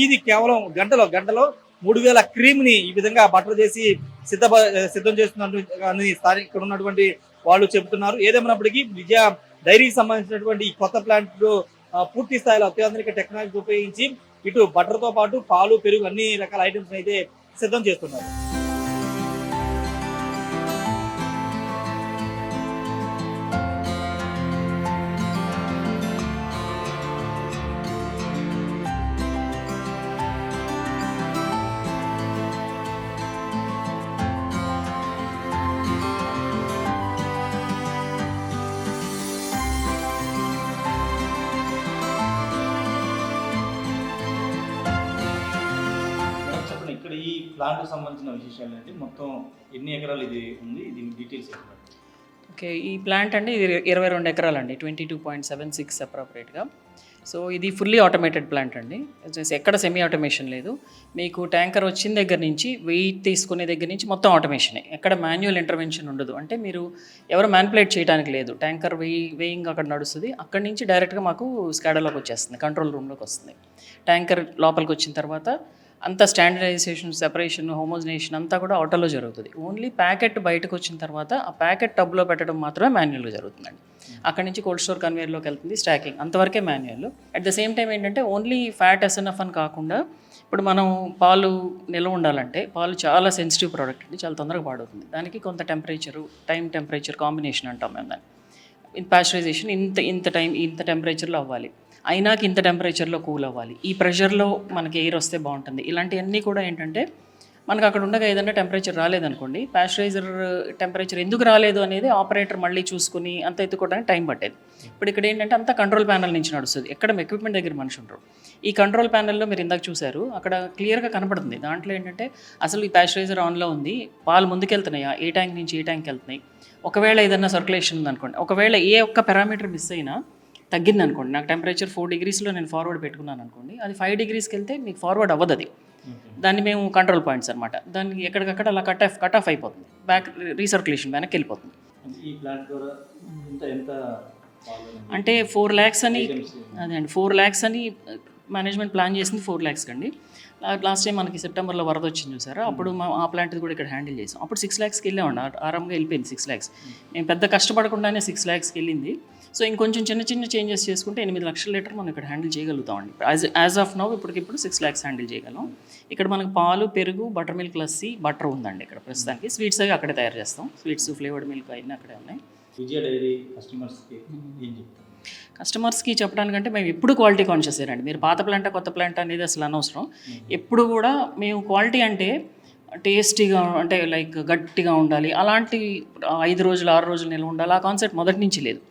ఇది కేవలం గంటలో 3000 క్రీమ్ ని ఈ విధంగా బటర్ చేసి సిద్ధం చేస్తున్నట్టు స్థానిక ఇక్కడ ఉన్నటువంటి వాళ్ళు చెబుతున్నారు. ఏదేమైనప్పటికీ విజయ డైరీకి సంబంధించినటువంటి ఈ కొత్త ప్లాంట్ పూర్తి స్థాయిలో అత్యాధునిక టెక్నాలజీ ఉపయోగించి ఇటు బటర్ తో పాటు పాలు, పెరుగు అన్ని రకాల ఐటమ్స్ అయితే సిద్ధం చేస్తున్నారు. ఇక్కడ ఈ ప్లాంట్ సంబంధించిన విశేషాలు ఏంటి, మొత్తం ఎన్ని ఎకరాలు ఇది ఉంది, దీని డీటెయిల్స్ చెప్పండి. ఓకే, ఈ ప్లాంట్ అండి ఇది 22 ఎకరాలు అండి, 22.76 అప్రాపరేట్గా. సో ఇది ఫుల్లీ ఆటోమేటెడ్ ప్లాంట్ అండి, ఎక్కడ సెమీ ఆటోమేషన్ లేదు. మీకు ట్యాంకర్ వచ్చిన దగ్గర నుంచి వెయిట్ తీసుకునే దగ్గర నుంచి మొత్తం ఆటోమేషనే, ఎక్కడ మాన్యువల్ ఇంటర్వెన్షన్ ఉండదు. అంటే మీరు ఎవరు మ్యానిపులేట్ చేయడానికి లేదు, ట్యాంకర్ వేయింగ్ అక్కడ నడుస్తుంది. అక్కడి నుంచి డైరెక్ట్గా మాకు స్కాడాలోకి వచ్చేస్తుంది, కంట్రోల్ రూమ్లోకి వస్తుంది. ట్యాంకర్ లోపలికి వచ్చిన తర్వాత అంతా స్టాండర్డైజేషన్, సెపరేషన్, హోమోజనేషన్ అంతా కూడా ఆటోలో జరుగుతుంది. ఓన్లీ ప్యాకెట్ బయటకు వచ్చిన తర్వాత ఆ ప్యాకెట్ టబ్లో పెట్టడం మాత్రమే మాన్యువల్గా జరుగుతుందండి. అక్కడి నుంచి కోల్డ్ స్టోర్ కన్వేయర్లోకి వెళ్తుంది, స్టాకింగ్ అంతవరకే manual. At the same time ఏంటంటే ఓన్లీ ఫ్యాట్ ఎస్ఎన్ఎఫ్ అని కాకుండా ఇప్పుడు మనం పాలు నిల్వ ఉండాలంటే పాలు చాలా సెన్సిటివ్ ప్రోడక్ట్ అండి, చాలా తొందరగా పాడవుతుంది. దానికి కొంత టెంపరేచర్ కాంబినేషన్ అంటాం మేము దాన్ని. పాస్చరైజేషన్ ఇంత టెంపరేచర్లో అవ్వాలి, అయినాక ఇంత టెంపరేచర్లో కూల్ అవ్వాలి, ఈ ప్రెషర్లో మనకి ఎయిర్ వస్తే బాగుంటుంది. ఇలాంటివన్నీ కూడా ఏంటంటే మనకు అక్కడ ఉండగా ఏదైనా టెంపరేచర్ రాలేదనుకోండి, పాస్చరైజర్ టెంపరేచర్ ఎందుకు రాలేదు అనేది ఆపరేటర్ మళ్ళీ చూసుకుని అంత ఎత్తుకోవడానికి టైం పట్టేది. ఇప్పుడు ఇక్కడ ఏంటంటే అంతా కంట్రోల్ ప్యానల్ నుంచి నడుస్తుంది, ఎక్కడ ఎక్విప్మెంట్ దగ్గర మనిషి ఉండరు. ఈ కంట్రోల్ ప్యానల్లో మీరు ఇందాక చూశారు, అక్కడ క్లియర్గా కనపడుతుంది. దాంట్లో ఏంటంటే అసలు ఈ పాస్చరైజర్ ఆన్లో ఉంది, పాలు ముందుకెళ్తున్నాయా, ఏ ట్యాంక్ నుంచి ఏ ట్యాంక్కి వెళ్తున్నాయి, ఒకవేళ ఏదైనా సర్క్యులేషన్ ఉందనుకోండి, ఒకవేళ ఏ ఒక్క పారామీటర్ మిస్ అయినా తగ్గింది అనుకోండి, నాకు టెంపరేచర్ 4 degreesలో నేను ఫార్వర్డ్ పెట్టుకున్నాను అనుకోండి, అది 5 degreesకి వెళ్తే మీకు ఫార్వర్డ్ అవ్వదు. అది దాన్ని మేము కంట్రోల్ పాయింట్స్ అనమాట, దాన్ని ఎక్కడికక్కడ అలా కట్ ఆఫ్ అయిపోతుంది, బ్యాక్ రీసర్క్యులేషన్ వెనక్కి వెళ్ళిపోతుంది. ఈ ప్లాంట్ ద్వారా ఎంత అంటే 4 lakhs అని, అదే అండి 4 lakhs అని మేనేజ్మెంట్ ప్లాన్ చేసింది. 4 lakhs కండి. లాస్ట్ టైం మనకి సెప్టెంబర్లో వరద వచ్చింది చూసారా, అప్పుడు ఆ ప్లాంట్ కూడా ఇక్కడ హ్యాండిల్ చేసాం. అప్పుడు 6 lakhsకి వెళ్ళామండి, ఆరాంగా వెళ్ళిపోయింది 6 lakhs. మేము పెద్ద కష్టపడకుండానే 6 lakhsకి వెళ్ళింది. సో ఇంకొంచెం చిన్న చేంజెస్ చేసుకుంటే 8 లక్షల లీటర్ మనం ఇక్కడ హ్యాండిల్ చేయగలుగుతామండి. యాజ్ ఆఫ్ నౌ ఇప్పటికిప్పుడు 6 lakhs హ్యాండిల్ చేయగలం. ఇక్కడ మనకు పాలు, పెరుగు, బటర్ మిల్క్, లస్సీ, బటర్ ఉందండి ఇక్కడ ప్రస్తుతానికి. స్వీట్స్ అవి అక్కడే తయారు చేస్తాం, స్వీట్స్, ఫ్లేవర్డ్ మిల్క్ అవన్నీ అక్కడే ఉన్నాయి. విజయ డైరీ కస్టమర్స్కి ఏం చెప్తారు? కస్టమర్స్కి చెప్పడానికంటే మేము ఎప్పుడు క్వాలిటీ కాన్షియస్ అండి. మీరు పాత ప్లాంట్ కొత్త ప్లాంట్ అనేది అసలు అనవసరం. ఎప్పుడు కూడా మేము క్వాలిటీ అంటే టేస్టీగా, అంటే లైక్ గట్టిగా ఉండాలి, అలాంటి 5 రోజులు 6 రోజులు నిల్వ ఉండాలి, ఆ కాన్సెప్ట్ మొదటి నుంచి లేదు.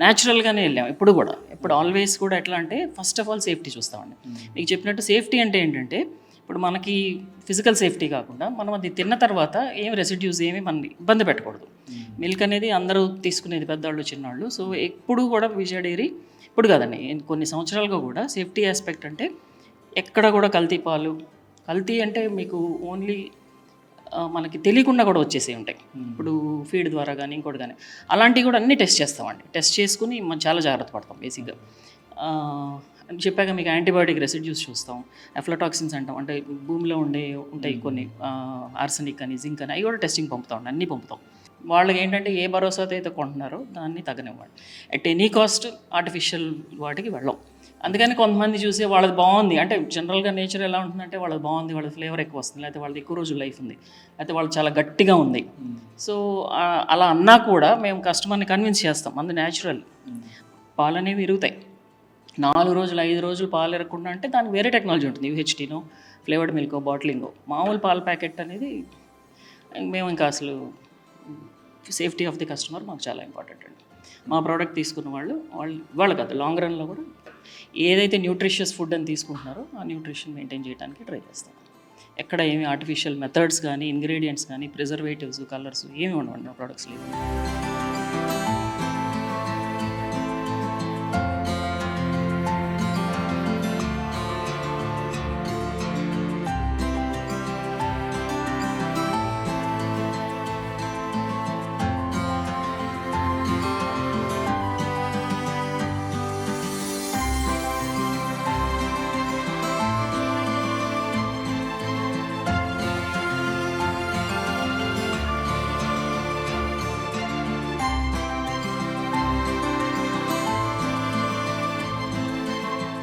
న్యాచురల్గానే వెళ్ళాం ఎప్పుడు ఆల్వేస్ కూడా. ఎట్లా అంటే ఫస్ట్ ఆఫ్ ఆల్ సేఫ్టీ చూస్తామండి. మీకు చెప్పినట్టు సేఫ్టీ అంటే ఏంటంటే ఇప్పుడు మనకి ఫిజికల్ సేఫ్టీ కాకుండా మనం అది తిన్న తర్వాత ఏమి రెసిడ్యూస్ ఏమి మనని ఇబ్బంది పెట్టకూడదు. మిల్క్ అనేది అందరూ తీసుకునేది, పెద్దవాళ్ళు చిన్నవాళ్ళు. సో ఎప్పుడు కూడా విజయ డైరీ, ఇప్పుడు కాదండి కొన్ని సంవత్సరాలుగా కూడా సేఫ్టీ ఆస్పెక్ట్ అంటే ఎక్కడ కూడా కల్తీ అంటే మీకు ఓన్లీ మనకి తెలియకుండా కూడా వచ్చేసి ఉంటాయి. ఇప్పుడు ఫీడ్ ద్వారా కానీ ఇంకోటి కానీ అలాంటివి కూడా అన్నీ టెస్ట్ చేస్తామండి. టెస్ట్ చేసుకుని మనం చాలా జాగ్రత్త పడతాం. బేసిక్గా చెప్పాక మీకు యాంటీబయాటిక్ రెసిడ్యూస్ చూస్తాం, ఎఫ్లటాక్సిన్స్ అంటాం, అంటే భూమిలో ఉంటాయి కొన్ని, ఆర్సెనిక్ అని, జింక్ అని, అవి కూడా టెస్టింగ్ పంపుతాం, అన్నీ పంపుతాం. వాళ్ళకి ఏంటంటే ఏ భరోసాతో అయితే కొంటున్నారో దాన్ని తగ్గనివ్వండి. అట్ ఎనీ కాస్ట్ ఆర్టిఫిషియల్ వాటికి వెళ్ళం. అందుకని కొంతమంది చూసి వాళ్ళది బాగుంది అంటే, జనరల్గా నేచర్ ఎలా ఉంటుందంటే వాళ్ళది బాగుంది, వాళ్ళది ఫ్లేవర్ ఎక్కువ వస్తుంది, లేకపోతే వాళ్ళది ఎక్కువ రోజులు లైఫ్ ఉంది, లేకపోతే వాళ్ళు చాలా గట్టిగా ఉంది. సో అలా అన్నా కూడా మేము కస్టమర్ని కన్విన్స్ చేస్తాం, మంది న్యాచురల్ పాలు అనేవి ఇరుగుతాయి. 4 రోజులు 5 రోజులు పాలు ఎరగకుండా అంటే దానికి వేరే టెక్నాలజీ ఉంటుంది, యూహెచ్టీనో, ఫ్లేవర్డ్ మిల్కో, బాటిలింగో. మామూలు పాల ప్యాకెట్ అనేది మేము ఇంకా అసలు సేఫ్టీ ఆఫ్ ది కస్టమర్ మాకు చాలా ఇంపార్టెంట్ అండి. మా ప్రోడక్ట్ తీసుకున్న వాళ్ళు కాదు, లాంగ్ రన్లో కూడా ఏదైతే న్యూట్రిషియస్ ఫుడ్ అని తీసుకుంటున్నారో ఆ న్యూట్రిషన్ మెయింటైన్ చేయడానికి ట్రై చేస్తాం. ఎక్కడ ఏమి ఆర్టిఫిషియల్ మెథడ్స్ కానీ ఇంగ్రీడియంట్స్ కానీ ప్రిజర్వేటివ్స్ కలర్స్ ఏమి ఉండవండి మా ప్రోడక్ట్స్లో.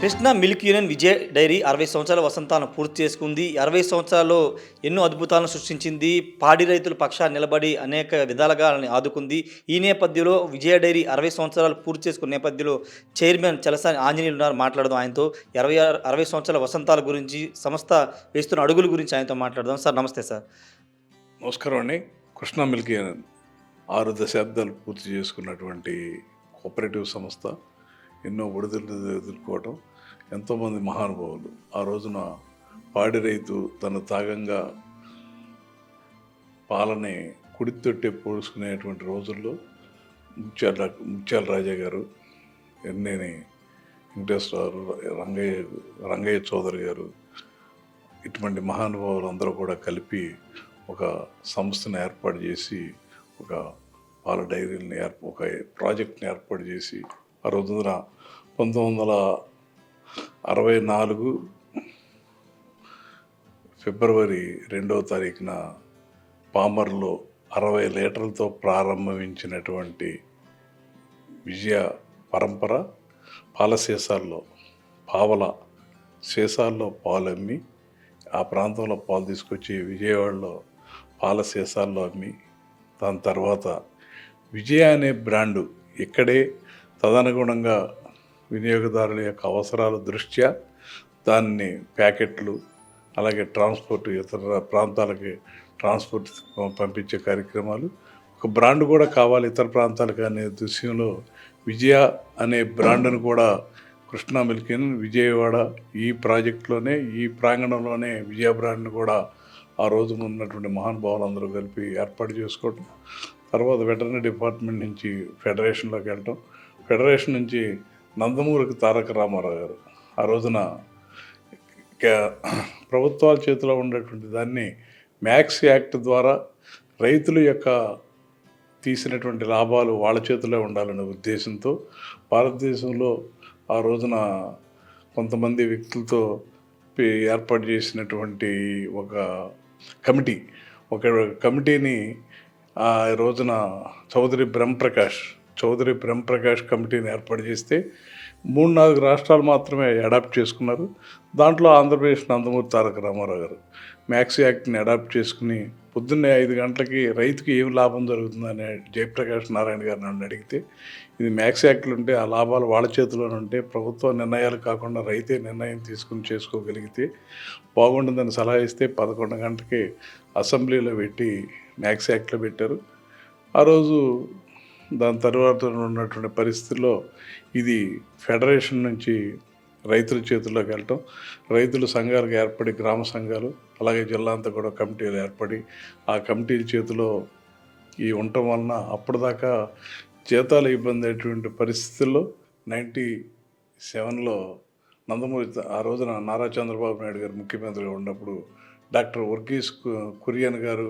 కృష్ణా మిల్క్ యూనియన్ విజయ డైరీ 60 సంవత్సరాల వసంతాలను పూర్తి చేసుకుంది. 60 సంవత్సరాల్లో ఎన్నో అద్భుతాలను సృష్టించింది. పాడి రైతుల పక్షాన్ని నిలబడి అనేక విధాలుగా వాళ్ళని ఆదుకుంది. ఈ నేపథ్యంలో విజయ డైరీ 60 సంవత్సరాలు పూర్తి చేసుకున్న నేపథ్యంలో చైర్మన్ చలసాని ఆంజనేయులు ఉన్నారు. మాట్లాడదాం ఆయనతో. 60 సంవత్సరాల వసంతాల గురించి, సంస్థ వేస్తున్న అడుగుల గురించి ఆయనతో మాట్లాడదాం. సార్ నమస్తే సార్. నమస్కారం అండి. కృష్ణా మిల్క్ యూనియన్ 6 దశాబ్దాలు పూర్తి చేసుకున్నటువంటి కోఆపరేటివ్ సంస్థ. ఎన్నో ఒడిదులు ఎదుర్కోవటం, ఎంతోమంది మహానుభావులు. ఆ రోజున పాడి రైతు తన తాగంగా పాలని కుడితొట్టే పోసుకునేటువంటి రోజుల్లో ముత్యాల రాజా గారు, ఎన్నేని వెంకటేశ్వరరావు, రంగయ్య చౌదరి గారు, ఇటువంటి మహానుభావులు అందరూ కూడా కలిపి ఒక సంస్థను ఏర్పాటు చేసి ఒక పాల డైరీని ఒక ప్రాజెక్ట్ని ఏర్పాటు చేసి ఆ రోజున 1964 ఫిబ్రవరి 2వ తారీఖున పామర్లో 60 లీటర్లతో ప్రారంభించినటువంటి విజయ పరంపర పాల సీసాల్లో, పావల సీసాల్లో పాలు అమ్మి, ఆ ప్రాంతంలో పాలు తీసుకొచ్చి విజయవాడలో పాల సీసాల్లో అమ్మి, దాని తర్వాత విజయ అనే బ్రాండు ఇక్కడే తదనుగుణంగా వినియోగదారుల యొక్క అవసరాల దృష్ట్యా దాన్ని ప్యాకెట్లు, అలాగే ట్రాన్స్పోర్ట్, ఇతర ప్రాంతాలకి ట్రాన్స్పోర్ట్ పంపించే కార్యక్రమాలు, ఒక బ్రాండ్ కూడా కావాలి ఇతర ప్రాంతాలకు అనే దృశ్యంలో విజయ అనే బ్రాండ్ను కూడా కృష్ణా మిల్క్ యూనియన్ విజయవాడ ఈ ప్రాజెక్టులోనే, ఈ ప్రాంగణంలోనే విజయ బ్రాండ్ను కూడా ఆ రోజు ఉన్నటువంటి మహానుభావులు అందరూ కలిపి ఏర్పాటు చేసుకోవటం. తర్వాత వెటర్నరీ డిపార్ట్మెంట్ నుంచి ఫెడరేషన్లోకి వెళ్ళటం, ఫెడరేషన్ నుంచి నందమూరికి తారక రామారావు గారు ఆ రోజున ప్రభుత్వాల చేతిలో ఉన్నటువంటి దాన్ని మ్యాక్స్ యాక్ట్ ద్వారా రైతుల యొక్క తీసినటువంటి లాభాలు వాళ్ళ చేతిలో ఉండాలనే ఉద్దేశంతో భారతదేశంలో ఆ రోజున కొంతమంది వ్యక్తులతో ఏర్పాటు చేసినటువంటి ఒక కమిటీని ఆ రోజున చౌదరి బ్రహ్మప్రకాష్ కమిటీని ఏర్పాటు చేస్తే 3-4 రాష్ట్రాలు మాత్రమే అడాప్ట్ చేసుకున్నారు. దాంట్లో ఆంధ్రప్రదేశ్ నందమూరి తారక రామారావు గారు మ్యాక్స్ యాక్ట్ని అడాప్ట్ చేసుకుని పొద్దున్నే 5 గంటలకి రైతుకి ఏం లాభం జరుగుతుందని జయప్రకాష్ నారాయణ గారు నన్ను అడిగితే, ఇది మ్యాక్స్ యాక్ట్లు ఉంటే ఆ లాభాలు వాళ్ళ చేతిలోనే ఉంటే ప్రభుత్వ నిర్ణయాలు కాకుండా రైతే నిర్ణయం తీసుకుని చేసుకోగలిగితే బాగుంటుందని సలహా ఇస్తే 11 గంటలకి అసెంబ్లీలో పెట్టి మ్యాక్స్ యాక్ట్లో పెట్టారు. ఆ రోజు దాని తర్వాత ఉన్నటువంటి పరిస్థితుల్లో ఇది ఫెడరేషన్ నుంచి రైతుల చేతుల్లోకి వెళ్ళటం, రైతుల సంఘాలకు ఏర్పడి గ్రామ సంఘాలు, అలాగే జిల్లా అంతా కూడా కమిటీలు ఏర్పడి ఆ కమిటీల చేతిలో ఈ ఉండటం వలన అప్పటిదాకా జీతాలు ఇబ్బంది అయ్యేటువంటి పరిస్థితుల్లో 97లో నందమూరి ఆ రోజున నారా చంద్రబాబు నాయుడు గారు ముఖ్యమంత్రిగా ఉన్నప్పుడు డాక్టర్ వర్గీస్ కురియన్ గారు,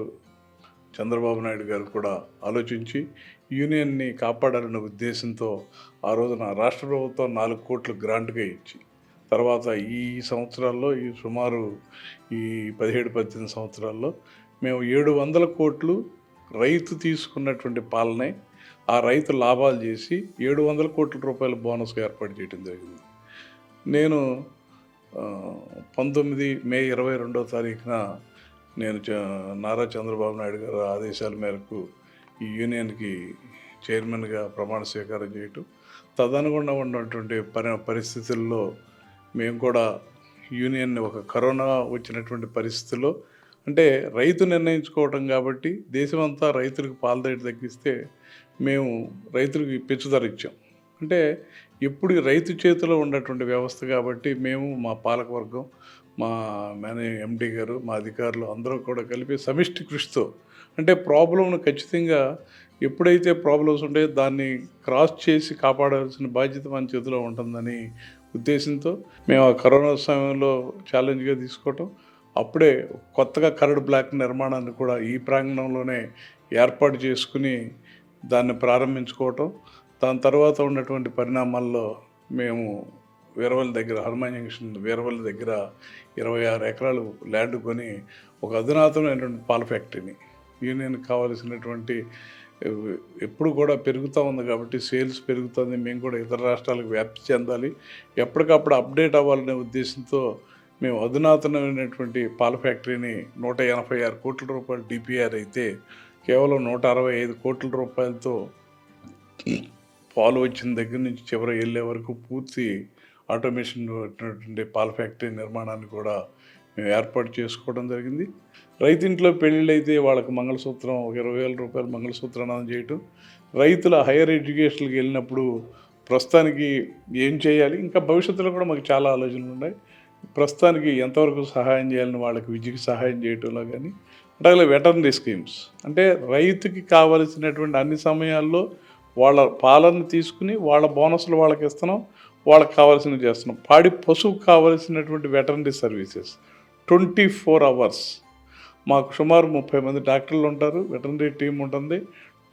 చంద్రబాబు నాయుడు గారు కూడా ఆలోచించి యూనియన్ని కాపాడాలనే ఉద్దేశంతో ఆ రోజున రాష్ట్ర ప్రభుత్వం 4 కోట్లు గ్రాంట్గా ఇచ్చి, తర్వాత ఈ సంవత్సరాల్లో ఈ సుమారు ఈ 17-18 సంవత్సరాల్లో మేము 700 కోట్లు రైతు తీసుకున్నటువంటి పాలనే ఆ రైతు లాభాలు చేసి 700 కోట్ల రూపాయల బోనస్గా ఏర్పాటు చేయడం జరిగింది. నేను 19 మే 22వ తారీఖున నేను నారా చంద్రబాబు నాయుడు గారు ఆదేశాల మేరకు ఈ యూనియన్కి చైర్మన్గా ప్రమాణ స్వీకారం చేయటం, తదనుగుణంగా ఉన్నటువంటి పరిస్థితుల్లో మేము కూడా యూనియన్ని ఒక కరోనా వచ్చినటువంటి పరిస్థితుల్లో, అంటే రైతు నిర్ణయించుకోవటం కాబట్టి దేశమంతా రైతులకు పాల రేటు తగ్గిస్తే మేము రైతులకు పెంచుదల ఇచ్చాం. అంటే ఎప్పుడు రైతు చేతిలో ఉన్నటువంటి వ్యవస్థ కాబట్టి మేము మా పాలకవర్గం, మా ఎండి గారు, మా అధికారులు అందరూ కూడా కలిపి సమిష్టి కృషితో, అంటే ప్రాబ్లంను ఖచ్చితంగా ఎప్పుడైతే ప్రాబ్లమ్స్ ఉంటాయో దాన్ని క్రాస్ చేసి కాపాడాల్సిన బాధ్యత మన చేతిలో ఉంటుందని ఉద్దేశంతో మేము ఆ కరోనా సమయంలో ఛాలెంజ్గా తీసుకోవటం, అప్పుడే కొత్తగా కరడ్ బ్లాక్ నిర్మాణాన్ని కూడా ఈ ప్రాంగణంలోనే ఏర్పాటు చేసుకుని దాన్ని ప్రారంభించుకోవటం, దాని తర్వాత ఉన్నటువంటి పరిణామాల్లో మేము వీరవల్లి దగ్గర, హనుమాన్ జంక్షన్ వీరవల్లి దగ్గర 26 ఎకరాలు ల్యాండ్ కొని ఒక అధునాతనమైనటువంటి పాల ఫ్యాక్టరీని, యూనియన్కి కావాల్సినటువంటి ఎప్పుడు కూడా పెరుగుతూ ఉంది కాబట్టి సేల్స్ పెరుగుతుంది, మేము కూడా ఇతర రాష్ట్రాలకు వ్యాప్తి చెందాలి, ఎప్పటికప్పుడు అప్డేట్ అవ్వాలనే ఉద్దేశంతో మేము అధునాతనమైనటువంటి పాల ఫ్యాక్టరీని 186 కోట్ల రూపాయలు డిపిఆర్ అయితే కేవలం 165 కోట్ల రూపాయలతో పాలు వచ్చిన దగ్గర నుంచి చివరి వెళ్ళే వరకు పూర్తి ఆటోమేషన్ పెట్టినటువంటి పాల ఫ్యాక్టరీ నిర్మాణాన్ని కూడా మేము ఏర్పాటు చేసుకోవడం జరిగింది. రైతింట్లో పెళ్ళిళ్ళు అయితే వాళ్ళకి మంగళసూత్రం ఒక 20,000 రూపాయలు మంగళసూత్రం చేయటం, రైతుల హైయర్ ఎడ్యుకేషన్కి వెళ్ళినప్పుడు ప్రస్తుతానికి ఏం చేయాలి, ఇంకా భవిష్యత్తులో కూడా మాకు చాలా ఆలోచనలు ఉన్నాయి, ప్రస్తుతానికి ఎంతవరకు సహాయం చేయాలని వాళ్ళకి విద్యకి సహాయం చేయటంలో కానీ, అంటే వెటర్నరీ స్కీమ్స్, అంటే రైతుకి కావలసినటువంటి అన్ని సమయాల్లో వాళ్ళ పాలన తీసుకుని వాళ్ళ బోనస్లు వాళ్ళకి ఇస్తున్నాం, వాళ్ళకి కావాల్సినవి చేస్తున్నాం. పాడి పశువుకు కావలసినటువంటి వెటర్నరీ సర్వీసెస్ 24 hours మాకు సుమారు 30 మంది డాక్టర్లు ఉంటారు, వెటర్నరీ టీం ఉంటుంది.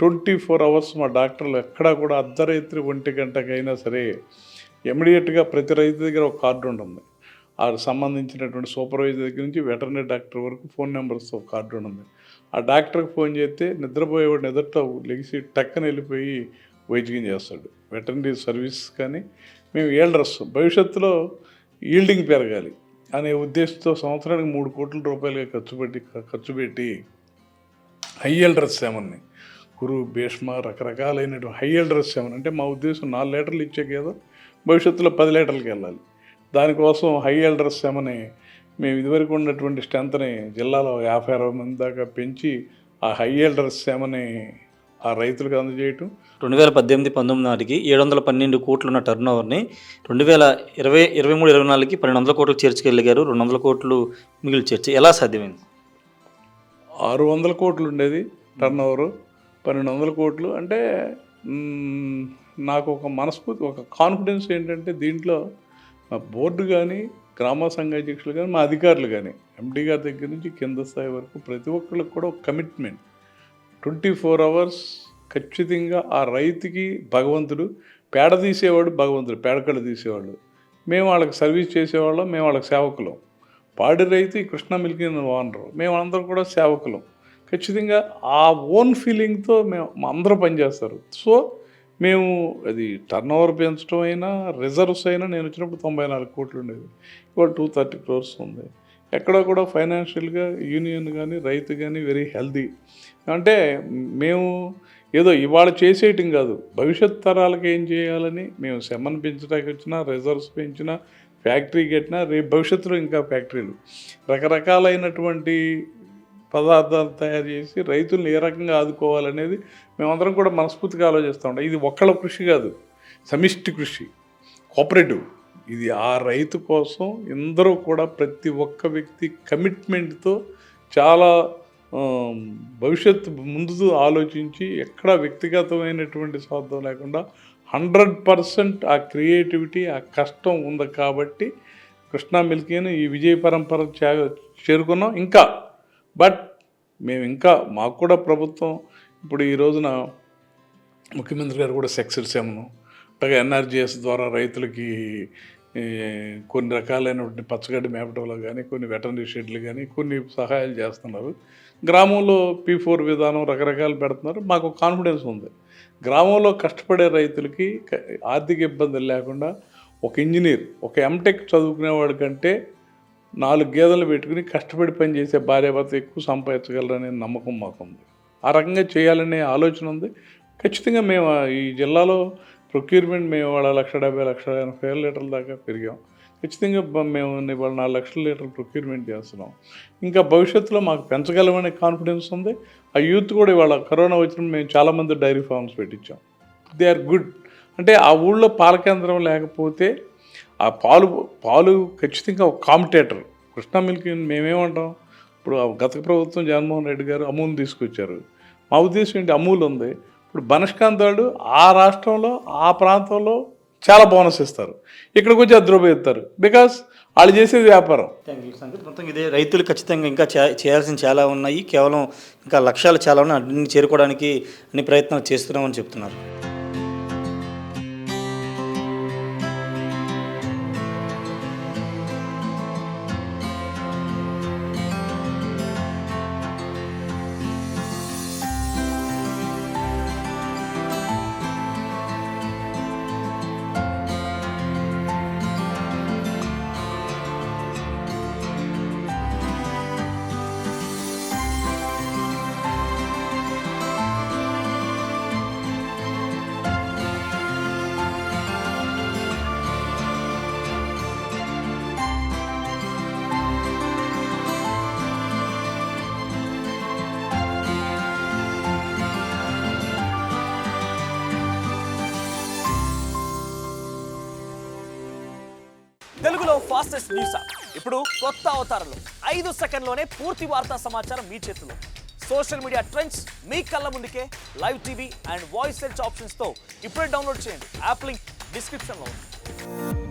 24 hours మా డాక్టర్లు ఎక్కడా కూడా అర్ధరాత్రి 1 గంటకైనా సరే ఇమీడియట్గా ప్రతి రైతు దగ్గర ఒక కార్డు ఉంటుంది, ఆ సంబంధించినటువంటి సూపర్వైజర్ దగ్గర నుంచి వెటర్నరీ డాక్టర్ వరకు ఫోన్ నెంబర్స్తో కార్డు ఉంటుంది. ఆ డాక్టర్కి ఫోన్ చేస్తే నిద్రపోయేవాడిని ఎదుట లెగిసి టక్కన వెళ్ళిపోయి వైద్యం చేస్తాడు. వెటర్నరీ సర్వీస్ కానీ మేము ఈల్డర్స్ భవిష్యత్తులో ఈల్డింగ్ పెరగాలి అనే ఉద్దేశంతో సంవత్సరానికి 3 కోట్ల రూపాయలుగా ఖర్చు పెట్టి హై ఈల్డర్స్ సెమన్ని, కురు, భీష్మ రకరకాలైనటువంటి హై ఈల్డర్స్ సెమన్, అంటే మా ఉద్దేశం 4 లీటర్లు ఇచ్చే కదా భవిష్యత్తులో 10 లీటర్లకి వెళ్ళాలి. దానికోసం హై ఈల్డర్స్ సెమని మేము ఇదివరకు ఉన్నటువంటి స్ట్రెంత్ని జిల్లాలో 50-60 మంది దాకా పెంచి ఆ హై ఈల్డర్స్ సెమని ఆ రైతులకు అందజేయటం. 2018-19 నాటికి 712 కోట్లు ఉన్న టర్న్ ఓవర్ని 2023-24కి 1200 కోట్లకు చేర్చుకెళ్ళగారు. 200 కోట్లు మిగిలి చేర్చి ఎలా సాధ్యమైంది? 600 కోట్లు ఉండేది టర్న్ ఓవరు, 1200 కోట్లు అంటే నాకు ఒక మనస్ఫూర్తి, ఒక కాన్ఫిడెన్స్ ఏంటంటే దీంట్లో మా బోర్డు కానీ, గ్రామ సంఘ అధ్యక్షులు కానీ, మా అధికారులు కానీ, ఎండి గారి దగ్గర నుంచి కింద స్థాయి వరకు ప్రతి ఒక్కరికి కూడా ఒక కమిట్మెంట్. 24 hours ఖచ్చితంగా ఆ రైతుకి భగవంతుడు, పేడ తీసేవాడు భగవంతుడు, పేడకళ్ళు తీసేవాళ్ళు మేము, వాళ్ళకి సర్వీస్ చేసేవాళ్ళం, మేము వాళ్ళకి సేవకులం. పాడి రైతు కృష్ణా మిల్క్ ఓనరు, మేము అందరం కూడా సేవకులం. ఖచ్చితంగా ఆ ఓన్ ఫీలింగ్తో మేము అందరూ పనిచేస్తారు. సో మేము అది టర్న్ ఓవర్ పెంచడం అయినా, రిజర్వ్స్ అయినా, నేను వచ్చినప్పుడు 94 కోట్లు ఉండేది, ఇవాళ 230 crores ఉంది. ఎక్కడ కూడా ఫైనాన్షియల్గా యూనియన్ కానీ రైతు కానీ వెరీ హెల్దీ. అంటే మేము ఏదో ఇవాళ చేసేయటం కాదు, భవిష్యత్ తరాలకు ఏం చేయాలని మేము సెమన్ పెంచడానికి వచ్చినా, రిజర్వ్స్ పెంచినా, ఫ్యాక్టరీ కట్టినా, రేపు భవిష్యత్తులో ఇంకా ఫ్యాక్టరీలు రకరకాలైనటువంటి పదార్థాలు తయారు చేసి రైతులను ఏ రకంగా ఆదుకోవాలనేది మేమందరం కూడా మనస్ఫూర్తిగా ఆలోచిస్తూ ఉంటాం. ఇది ఒక్కళ్ళ కృషి కాదు, సమిష్టి కృషి, కోఆపరేటివ్. ఇది ఆ రైతు కోసం అందరూ కూడా ప్రతి ఒక్క వ్యక్తి కమిట్మెంట్తో చాలా భవిష్యత్తు ముందు ఆలోచించి ఎక్కడ వ్యక్తిగతమైనటువంటి స్వార్థం లేకుండా 100% ఆ క్రియేటివిటీ, ఆ కష్టం ఉంది కాబట్టి కృష్ణా మిల్కీని ఈ విజయ పరంపర చేరుకున్నాం. ఇంకా బట్ మేము ఇంకా మాకు కూడా ప్రభుత్వం ఇప్పుడు ఈ రోజున ముఖ్యమంత్రి గారు కూడా సెక్సెస్ సెమను, అట్లాగే ఎన్ఆర్జీఎస్ ద్వారా రైతులకి కొన్ని రకాలైనటువంటి పచ్చగడ్డి మేపటంలో కానీ, కొన్ని వెటర్నరీ షెడ్లు కానీ కొన్ని సహాయాలు చేస్తున్నారు. గ్రామంలో P4 విధానం రకరకాలు పెడుతున్నారు. మాకు కాన్ఫిడెన్స్ ఉంది, గ్రామంలో కష్టపడే రైతులకి ఆర్థిక ఇబ్బందులు లేకుండా ఒక ఇంజనీర్, ఒక ఎంటెక్ చదువుకునేవాడి కంటే 4 గేదెలు పెట్టుకుని కష్టపడి పనిచేసే భార్యాభర్త ఎక్కువ సంపాదించగలరనే నమ్మకం మాకుంది. ఆ రకంగా చేయాలనే ఆలోచన ఉంది. ఖచ్చితంగా మేము ఈ జిల్లాలో ప్రొక్యూర్మెంట్ మేము వాళ్ళ 170,00,80,000 లీటర్ల దాకా పెరిగాం. ఖచ్చితంగా మేము ఇవాళ 4 లక్షల లీటర్లు ప్రొక్యూర్మెంట్ చేస్తున్నాం. ఇంకా భవిష్యత్తులో మాకు పెంచగలమనే కాన్ఫిడెన్స్ ఉంది. ఆ యూత్ కూడా ఇవాళ కరోనా వచ్చినప్పుడు మేము చాలామంది డైరీ ఫార్మ్స్ పెట్టించాం. They are good. అంటే ఆ ఊళ్ళో పాల కేంద్రం లేకపోతే ఆ పాలు ఖచ్చితంగా ఒక కాంపిటేటర్. కృష్ణా మిల్క్ మేమేమంటాం, ఇప్పుడు గత ప్రభుత్వం జగన్మోహన్ రెడ్డి గారు అమూల్ తీసుకొచ్చారు. మా ఉద్దేశం ఏంటి, అమూల్ ఉంది, ఇప్పుడు బనష్కాంత్ వాళ్ళు ఆ రాష్ట్రంలో ఆ ప్రాంతంలో చాలా బోనస్ ఇస్తారు, ఇక్కడికి వచ్చి అద్రోపేస్తారు, బికాస్ వాళ్ళు చేసేది వ్యాపారం. థ్యాంక్ యూ సంగతి. మొత్తం ఇదే రైతులు ఖచ్చితంగా ఇంకా చేయాల్సిన చాలా ఉన్నాయి, కేవలం ఇంకా లక్ష్యాలు చాలా ఉన్నాయి, అన్ని చేరుకోవడానికి అన్ని ప్రయత్నాలు చేస్తున్నామని చెప్తున్నారు. తెలుగులో ఫాస్టెస్ట్ న్యూస్ యాప్ ఇప్పుడు కొత్త అవతారంలో 5 సెకండ్లోనే పూర్తి వార్తా సమాచారం మీ చేతిలో. సోషల్ మీడియా ట్రెండ్స్ మీ కళ్ళ ముందుకే live TV and voice search ఆప్షన్స్తో ఇప్పుడే డౌన్లోడ్ చేయండి. యాప్ లింక్ డిస్క్రిప్షన్లో ఉంది.